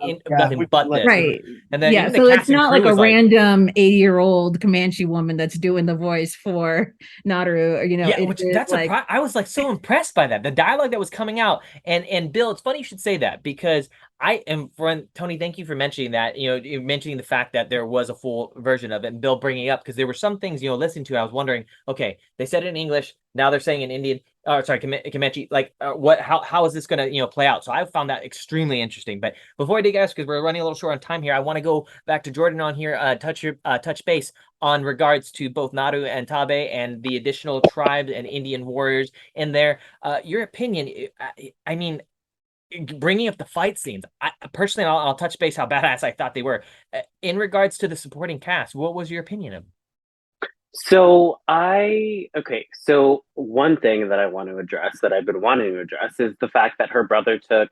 but this. Right. And then so it's not like a random 80-year-old Comanche woman that's doing the voice for Naru. I was so impressed by that. The dialogue that was coming out. And Bill, it's funny you should say that, because Toni, thank you for mentioning that, mentioning the fact that there was a full version of it, and Bill bringing it up, because there were some things, listening to, I was wondering, okay, they said it in English, now they're saying in Indian, Comanche, how is this going to, play out? So I found that extremely interesting. But before I dig us, because we're running a little short on time here, I want to go back to Jordyn on here, touch base on regards to both Naru and Tabe and the additional tribes and Indian warriors in there. Your opinion, I mean, bringing up the fight scenes, personally, I'll touch base how badass I thought they were. In regards to the supporting cast, what was your opinion of them? So one thing that I want to address, that I've been wanting to address, is the fact that her brother took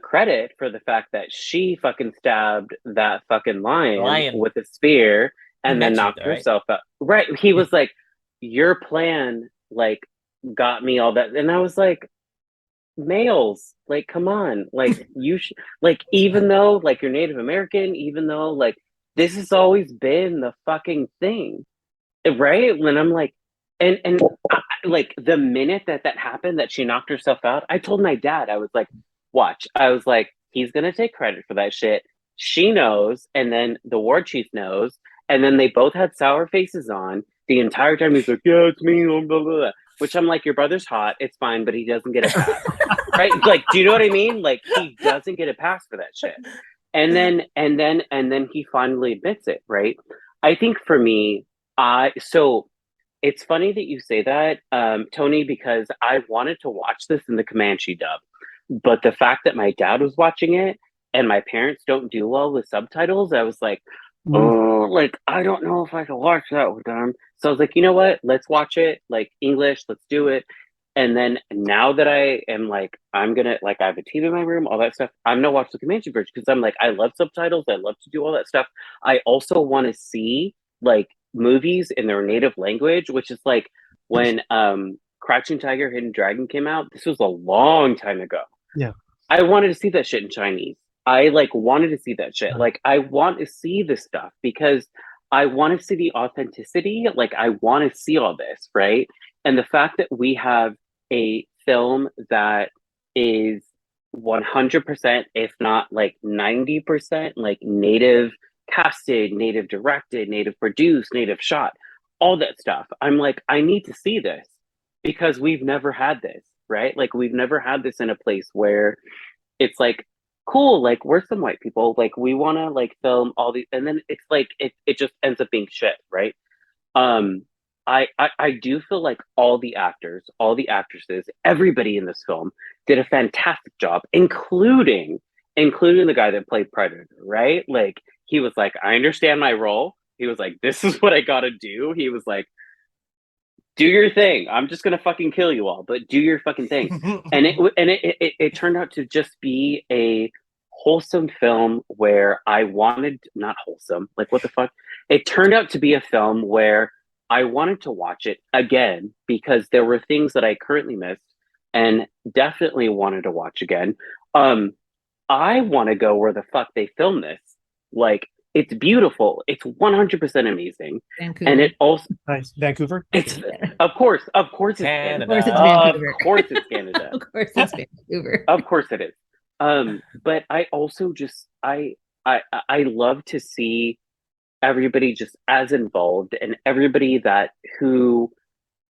credit for the fact that she fucking stabbed that fucking lion with a spear and then knocked herself out. Right. He was like, your plan got me all that. And I was like, males, come on, you should, even though you're Native American, even though this has always been the fucking thing, right? When I'm like, and like the minute that happened, that she knocked herself out, I told my dad, I was like, watch. I was like, he's gonna take credit for that shit. She knows, and then the war chief knows, and then they both had sour faces on the entire time. He's like, yeah, it's me, blah, blah, blah. Which I'm like, your brother's hot, it's fine, but he doesn't get a pass, right? Like, do you know what I mean? Like, he doesn't get a pass for that shit. And then he finally admits it, right? I think for me, so it's funny that you say that, Tony, because I wanted to watch this in the Comanche dub, but the fact that my dad was watching it and my parents don't do well with subtitles, I was like, oh, like I don't know if I can watch that with them. So I was like, you know what? Let's watch it like English. Let's do it. And then now that I am like, I'm gonna like, I have a TV in my room, all that stuff. I'm gonna watch the Comanche version because I'm like, I love subtitles. I love to do all that stuff. I also want to see like movies in their native language, which is like when Crouching Tiger, Hidden Dragon came out. This was a long time ago. Yeah. I wanted to see that shit in Chinese. I like wanted to see that shit. Like I want to see this stuff because I want to see the authenticity. Like I want to see all this, right? And the fact that we have a film that is 100%, if not like 90%, like native casted, native directed, native produced, native shot, all that stuff. I'm like, I need to see this because we've never had this, right? Like we've never had this in a place where it's like, cool, like we're some white people, like we want to like film all these, and then it's like it just ends up being shit, right? um I do feel like all the actors, all the actresses, everybody in this film did a fantastic job, including the guy that played Predator, right? Like he was like, I understand my role. He was like, this is what I gotta do. He was like, do your thing. I'm just gonna fucking kill you all, but do your fucking thing. And it turned out to just be a wholesome film where I wanted, not wholesome, like what the fuck? It turned out to be a film where I wanted to watch it again because there were things that I currently missed and definitely wanted to watch again. I want to go where the fuck they filmed this. Like it's beautiful. It's 100% amazing. Vancouver. And it also Nice. Vancouver. it's of course it's Canada. Of course it's Canada. Vancouver. Of course it's Canada. Of course it's Vancouver. Of course it is. But I also just I love to see everybody just as involved and everybody that who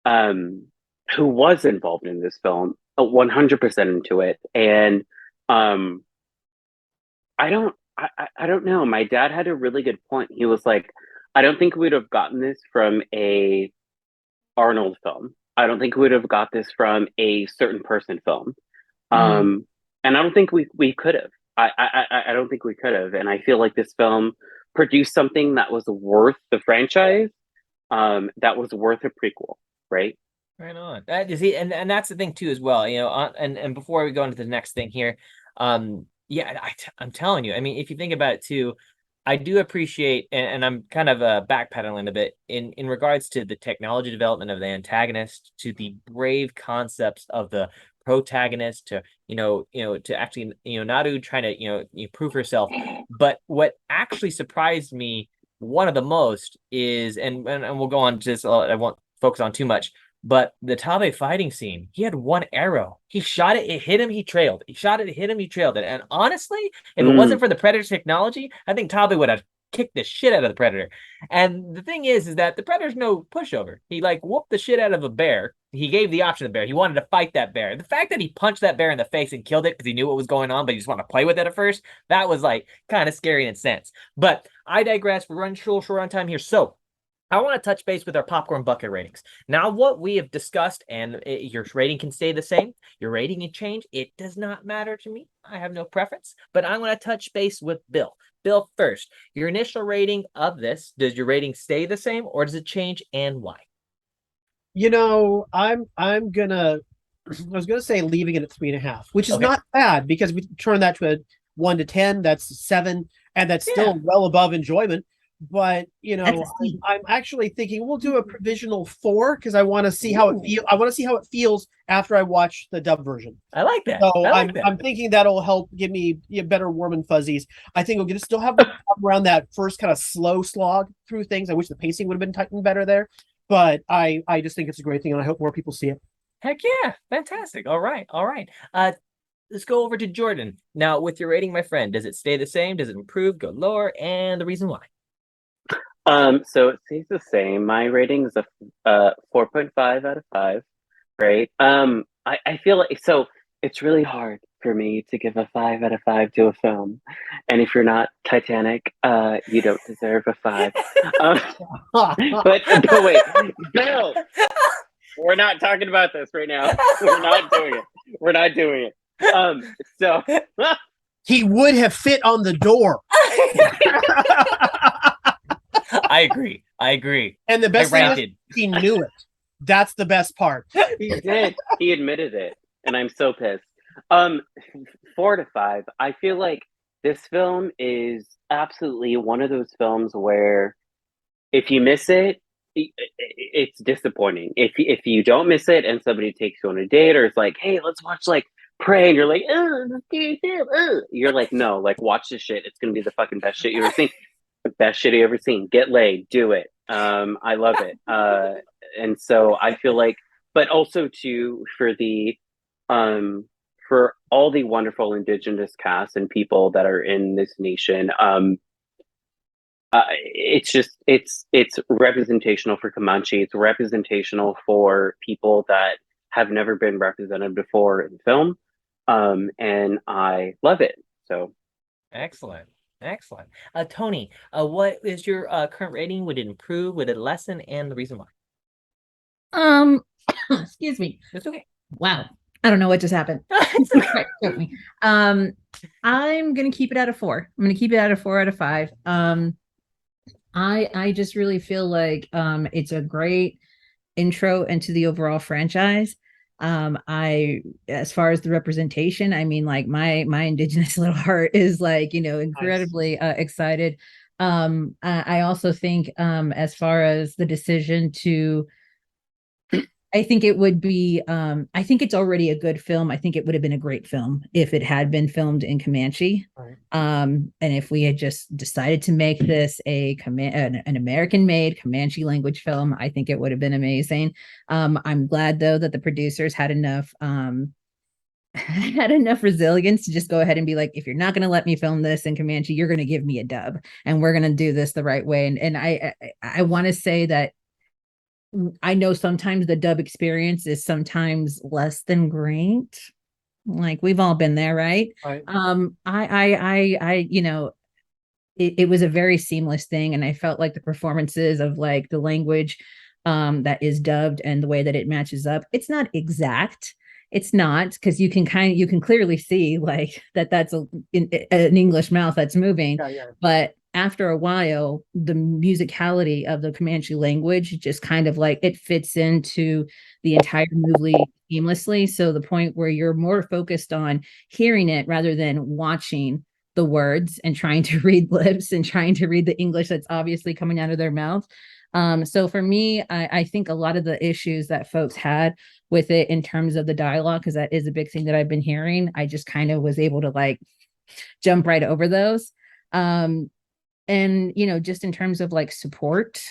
was involved in this film 100% into it. And I don't know. My dad had a really good point. He was like, I don't think we'd have gotten this from a Arnold film. I don't think we would have got this from a certain person film. And I don't think we could have. I don't think we could have. And I feel like this film produced something that was worth the franchise, that was worth a prequel, right? Right on. That is it, and that's the thing too as well. You know, and before we go into the next thing here, yeah, I'm telling you. I mean, if you think about it too, I do appreciate, and I'm kind of backpedaling a bit in regards to the technology development of the antagonist, to the brave concepts of the protagonist, to to actually Nadu trying to prove herself. But what actually surprised me one of the most is, and we'll go on to this. I won't focus on too much. But the Tabe fighting scene, he had one arrow. He shot it, it hit him, he trailed. He shot it, it hit him, he trailed it. And honestly, if it wasn't for the Predator technology, I think Tabe would have kicked the shit out of the Predator. And the thing is that the Predator's no pushover. He like whooped the shit out of a bear. He gave the option to the bear. He wanted to fight that bear. The fact that he punched that bear in the face and killed it because he knew what was going on, but he just wanted to play with it at first, that was like kind of scary in a sense. But I digress. We're running short on time here. So I want to touch base with our popcorn bucket ratings. Now, what we have discussed, and your rating can stay the same. Your rating can change. It does not matter to me. I have no preference, but I'm going to touch base with Bill. Bill, first, your initial rating of this, does your rating stay the same or does it change, and why? I was gonna say leaving it at 3.5, which is not bad because we turn that to a 1 to 10, that's 7, and that's still well above enjoyment. but That's a C. I'm actually thinking we'll do a provisional 4 because I want to see how it feel. I want to see how it feels after I watch the dub version. I like that. So I like that. I'm thinking that'll help give me better warm and fuzzies. I think we'll still have the problem around that first kind of slow slog through things. I wish the pacing would have been tightened better there, but I just think it's a great thing, and I hope more people see it. Heck yeah, fantastic. All right, all right. Let's go over to Jordyn. Now, with your rating, my friend, does it stay the same? Does it improve, go lower, and the reason why? So it stays the same. My rating is a 4.5 out of 5, right? I feel like so it's really hard for me to give a 5 out of 5 to a film. And if you're not Titanic, you don't deserve a 5. But wait, Bill, we're not talking about this right now. We're not doing it. We're not doing it. So He would have fit on the door. I agree. I agree. And the best thing is ranted. he knew it. That's the best part. he did. He admitted it, and I'm so pissed. 4 to 5. I feel like this film is absolutely one of those films where if you miss it, it's disappointing. If you don't miss it and somebody takes you on a date or it's like, hey, let's watch like Prey, and you're like, you're like, no, like watch this shit. It's gonna be the fucking best shit you ever seen. The best shit you ever seen. Get laid, do it. I love it. And so I feel like, but also too for all the wonderful indigenous cast and people that are in this nation. It's representational for Comanche. It's representational for people that have never been represented before in film, and I love it. So, Excellent. Excellent. Tony, what is your current rating? Would it improve? Would it lessen? And the reason why? Excuse me. It's okay. Wow. I don't know what just happened. I'm gonna keep it at a 4. I'm gonna keep it at a 4 out of 5. I just really feel like it's a great intro into the overall franchise. As far as the representation, I mean, like my indigenous little heart is like, incredibly excited. I also think as far as the decision to, I think it would be, I think it's already a good film. I think it would have been a great film if it had been filmed in Comanche. Right. And if we had just decided to make this an American-made Comanche language film, I think it would have been amazing. I'm glad though that the producers had enough resilience to just go ahead and be like, if you're not going to let me film this in Comanche, you're going to give me a dub, and we're going to do this the right way. And I want to say that I know sometimes the dub experience is sometimes less than great. Like we've all been there, right? Right. It was a very seamless thing, and I felt like the performances of like the language that is dubbed and the way that it matches up. It's not exact. It's not, because you can clearly see like that's an English mouth that's moving, Yeah. but after a while, the musicality of the Comanche language just kind of like it fits into the entire movie seamlessly. So the point where you're more focused on hearing it rather than watching the words and trying to read lips and trying to read the English that's obviously coming out of their mouth. So for me, I think a lot of the issues that folks had with it in terms of the dialogue, because that is a big thing that I've been hearing, I just kind of was able to like jump right over those. And just in terms of like support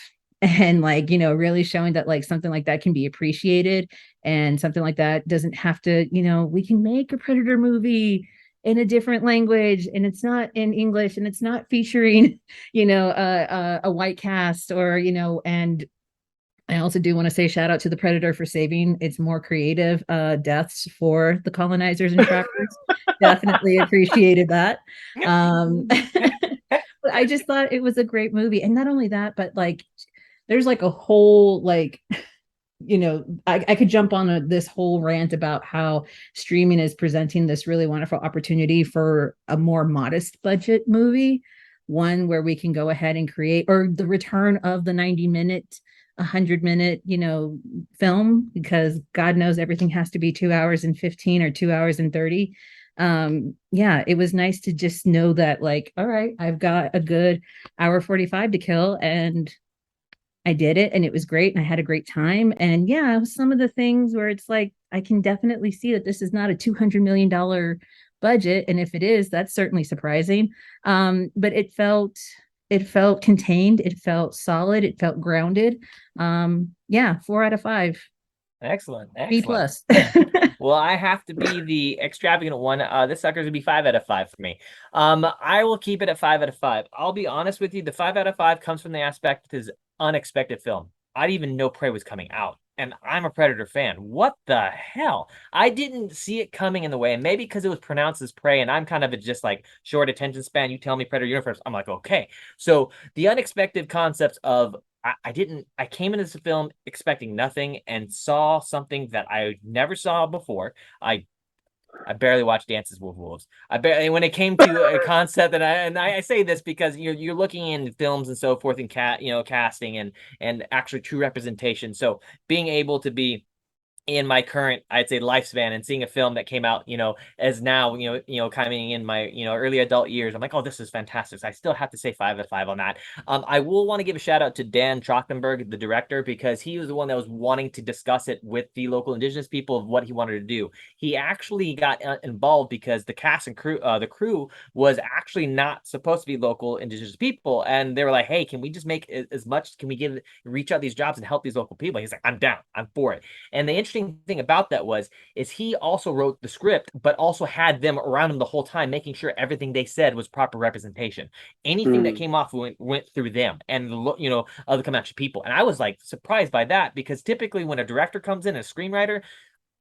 and like really showing that like something like that can be appreciated, and something like that doesn't have to, we can make a Predator movie in a different language, and it's not in English, and it's not featuring a white cast, or and I also do want to say shout out to the Predator for saving its more creative deaths for the colonizers and trappers. Definitely appreciated that. But I just thought it was a great movie. And not only that, but like there's like a whole like I could jump on this whole rant about how streaming is presenting this really wonderful opportunity for a more modest budget movie, one where we can go ahead and create, or the return of the 90-minute 100-minute film, because God knows everything has to be 2 hours and 15 or 2 hours and 30. Yeah, it was nice to just know that, like, all right, I've got a good hour 45 to kill, and I did it, and it was great, and I had a great time. And yeah, some of the things where it's like I can definitely see that this is not a $200 million budget, and if it is, that's certainly surprising. But it felt contained, it felt solid, it felt grounded. Yeah, 4 out of 5. Excellent. B Excellent. plus. Well, I have to be the extravagant one. This sucker's gonna be 5 out of 5 for me. I will keep it at 5 out of 5. I'll be honest with you. The 5 out of 5 comes from the aspect of his unexpected film. I didn't even know Prey was coming out, and I'm a Predator fan. What the hell? I didn't see it coming in the way, and maybe because it was pronounced as Prey, and I'm kind of a just like short attention span. You tell me Predator Universe, I'm like, okay. So the unexpected concepts of I came into this film expecting nothing and saw something that I never saw before. I barely watched Dances with Wolves. When it came to a concept, and I say this because you're looking in films and so forth, and casting and actually true representation. So being able to be in my current, I'd say, lifespan, and seeing a film that came out, as now, coming in my, early adult years, I'm like, oh, this is fantastic. So I still have to say 5 out of 5 on that. I will want to give a shout out to Dan Trachtenberg, the director, because he was the one that was wanting to discuss it with the local indigenous people of what he wanted to do. He actually got involved because the cast and the crew was actually not supposed to be local indigenous people, and they were like, hey, can we just make as much? Can we reach out these jobs and help these local people? He's like, I'm down, I'm for it. And the interesting thing about that is he also wrote the script, but also had them around him the whole time, making sure everything they said was proper representation. Anything that came off went through them and other Comanche people. And I was like surprised by that, because typically when a director comes in, a screenwriter,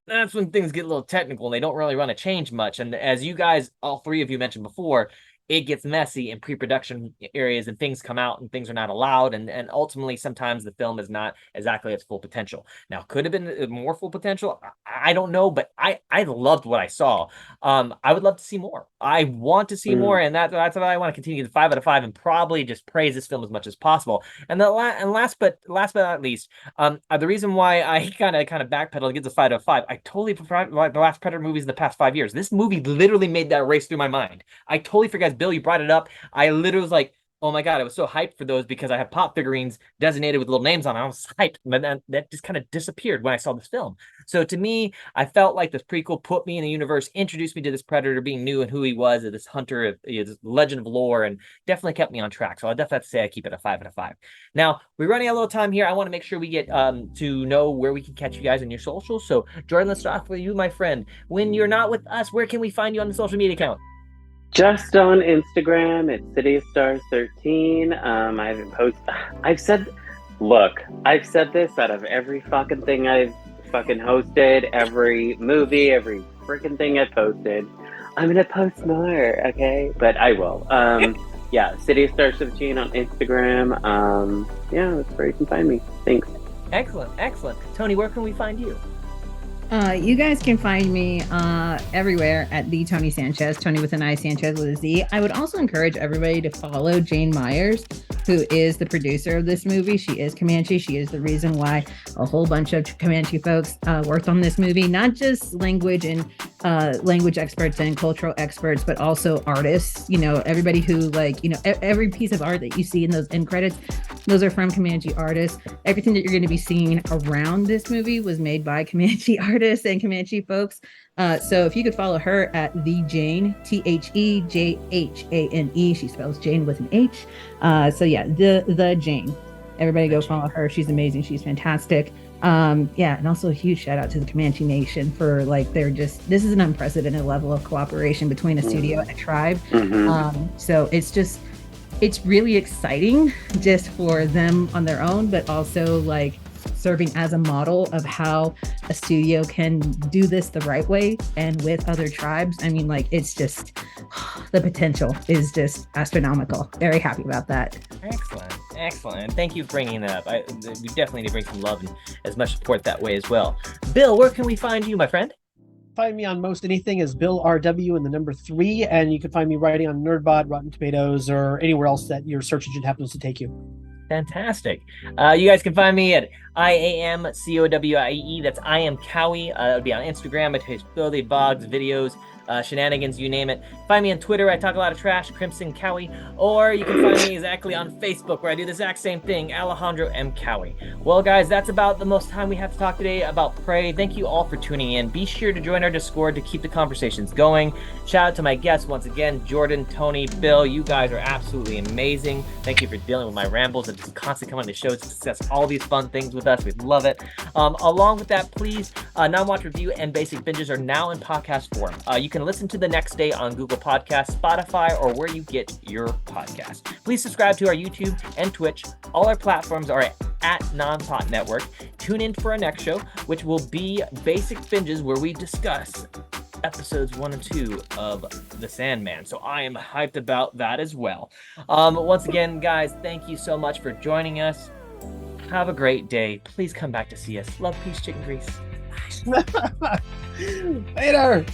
that's when things get a little technical and they don't really want to change much. And as you guys, all three of you mentioned before, it gets messy in pre-production areas, and things come out and things are not allowed, and ultimately sometimes the film is not exactly its full potential. Now, could have been more full potential, I don't know, but I loved what I saw. I would love to see more. I want to see more, and that's what I want to continue to 5 out of 5, and probably just praise this film as much as possible. And last but not least, the reason why I kind of backpedal against a 5 out of 5, I totally prefer the last Predator movies in the past 5 years. This movie literally made that race through my mind. I totally forgot. Bill, you brought it up. I literally was like, oh my God, I was so hyped for those because I have pop figurines designated with little names on them. I was hyped, but then that just kind of disappeared when I saw this film. So to me, I felt like this prequel put me in the universe, introduced me to this Predator being new and who he was, this hunter, this legend of lore, and definitely kept me on track. So I'll definitely have to say I keep it a 5 out of 5. Now, we're running a little time here. I want to make sure we get to know where we can catch you guys on your socials. So Jordyn, let's start off with you, my friend. When you're not with us, where can we find you on the social media account? Just on Instagram, it's City of Stars 13. I haven't posted. I've said this out of every fucking thing I've fucking hosted, every movie, every freaking thing I've posted. I'm gonna post more, okay? But I will. Yeah, City of Stars 13 on Instagram. Yeah, that's where you can find me. Thanks. Excellent. Toni, where can we find you? You guys can find me everywhere at the Toni Sanchez, Toni with an I, Sanchez with a Z. I would also encourage everybody to follow Jane Myers, who is the producer of this movie. She is Comanche. She is the reason why a whole bunch of Comanche folks worked on this movie, not just language and language experts and cultural experts, but also artists. Everybody who every piece of art that you see in those end credits, those are from Comanche artists. Everything that you're going to be seeing around this movie was made by Comanche artists and Comanche folks. So if you could follow her at the Jane, TheJhane. She spells Jane with an H. So yeah, the Jane. Everybody go follow her. She's amazing. She's fantastic. Yeah, and also a huge shout out to the Comanche Nation for this is an unprecedented level of cooperation between a studio and a tribe. So it's really exciting just for them on their own, but also serving as a model of how a studio can do this the right way and with other tribes. I mean, it's just, the potential is just astronomical. Very happy about that. Excellent. Thank you for bringing that up. We definitely need to bring some love and as much support that way as well. Bill, where can we find you, my friend? Find me on most anything as Bill RW and the number 3, and you can find me writing on Nerdbot, Rotten Tomatoes, or anywhere else that your search engine happens to take you. Fantastic. You guys can find me at IAMCOWIE. That's I am Cowie. It'll be on Instagram. I post filthy blogs, videos, shenanigans, you name it. Find me on Twitter. I talk a lot of trash, Crimson Cowie. Or you can find me exactly on Facebook, where I do the exact same thing, Alejandro M. Cowie. Well, guys, that's about the most time we have to talk today about Prey. Thank you all for tuning in. Be sure to join our Discord to keep the conversations going. Shout out to my guests once again, Jordyn, Toni, Bill. You guys are absolutely amazing. Thank you for dealing with my rambles and just constantly coming on the show to discuss all these fun things with us. We love it. Along with that, please, Nom Watch Review and Basic Binges are now in podcast form. You can listen to the next day on Google Podcasts, Spotify, or where you get your podcast. Please subscribe to our YouTube and Twitch. All our platforms are at Non-Pot Network. Tune in for our next show, which will be Basic Binges, where we discuss episodes 1 and 2 of The Sandman. So I am hyped about that as well. Once again, guys, thank you so much for joining us. Have a great day. Please come back to see us. Love, peace, chicken grease. Later.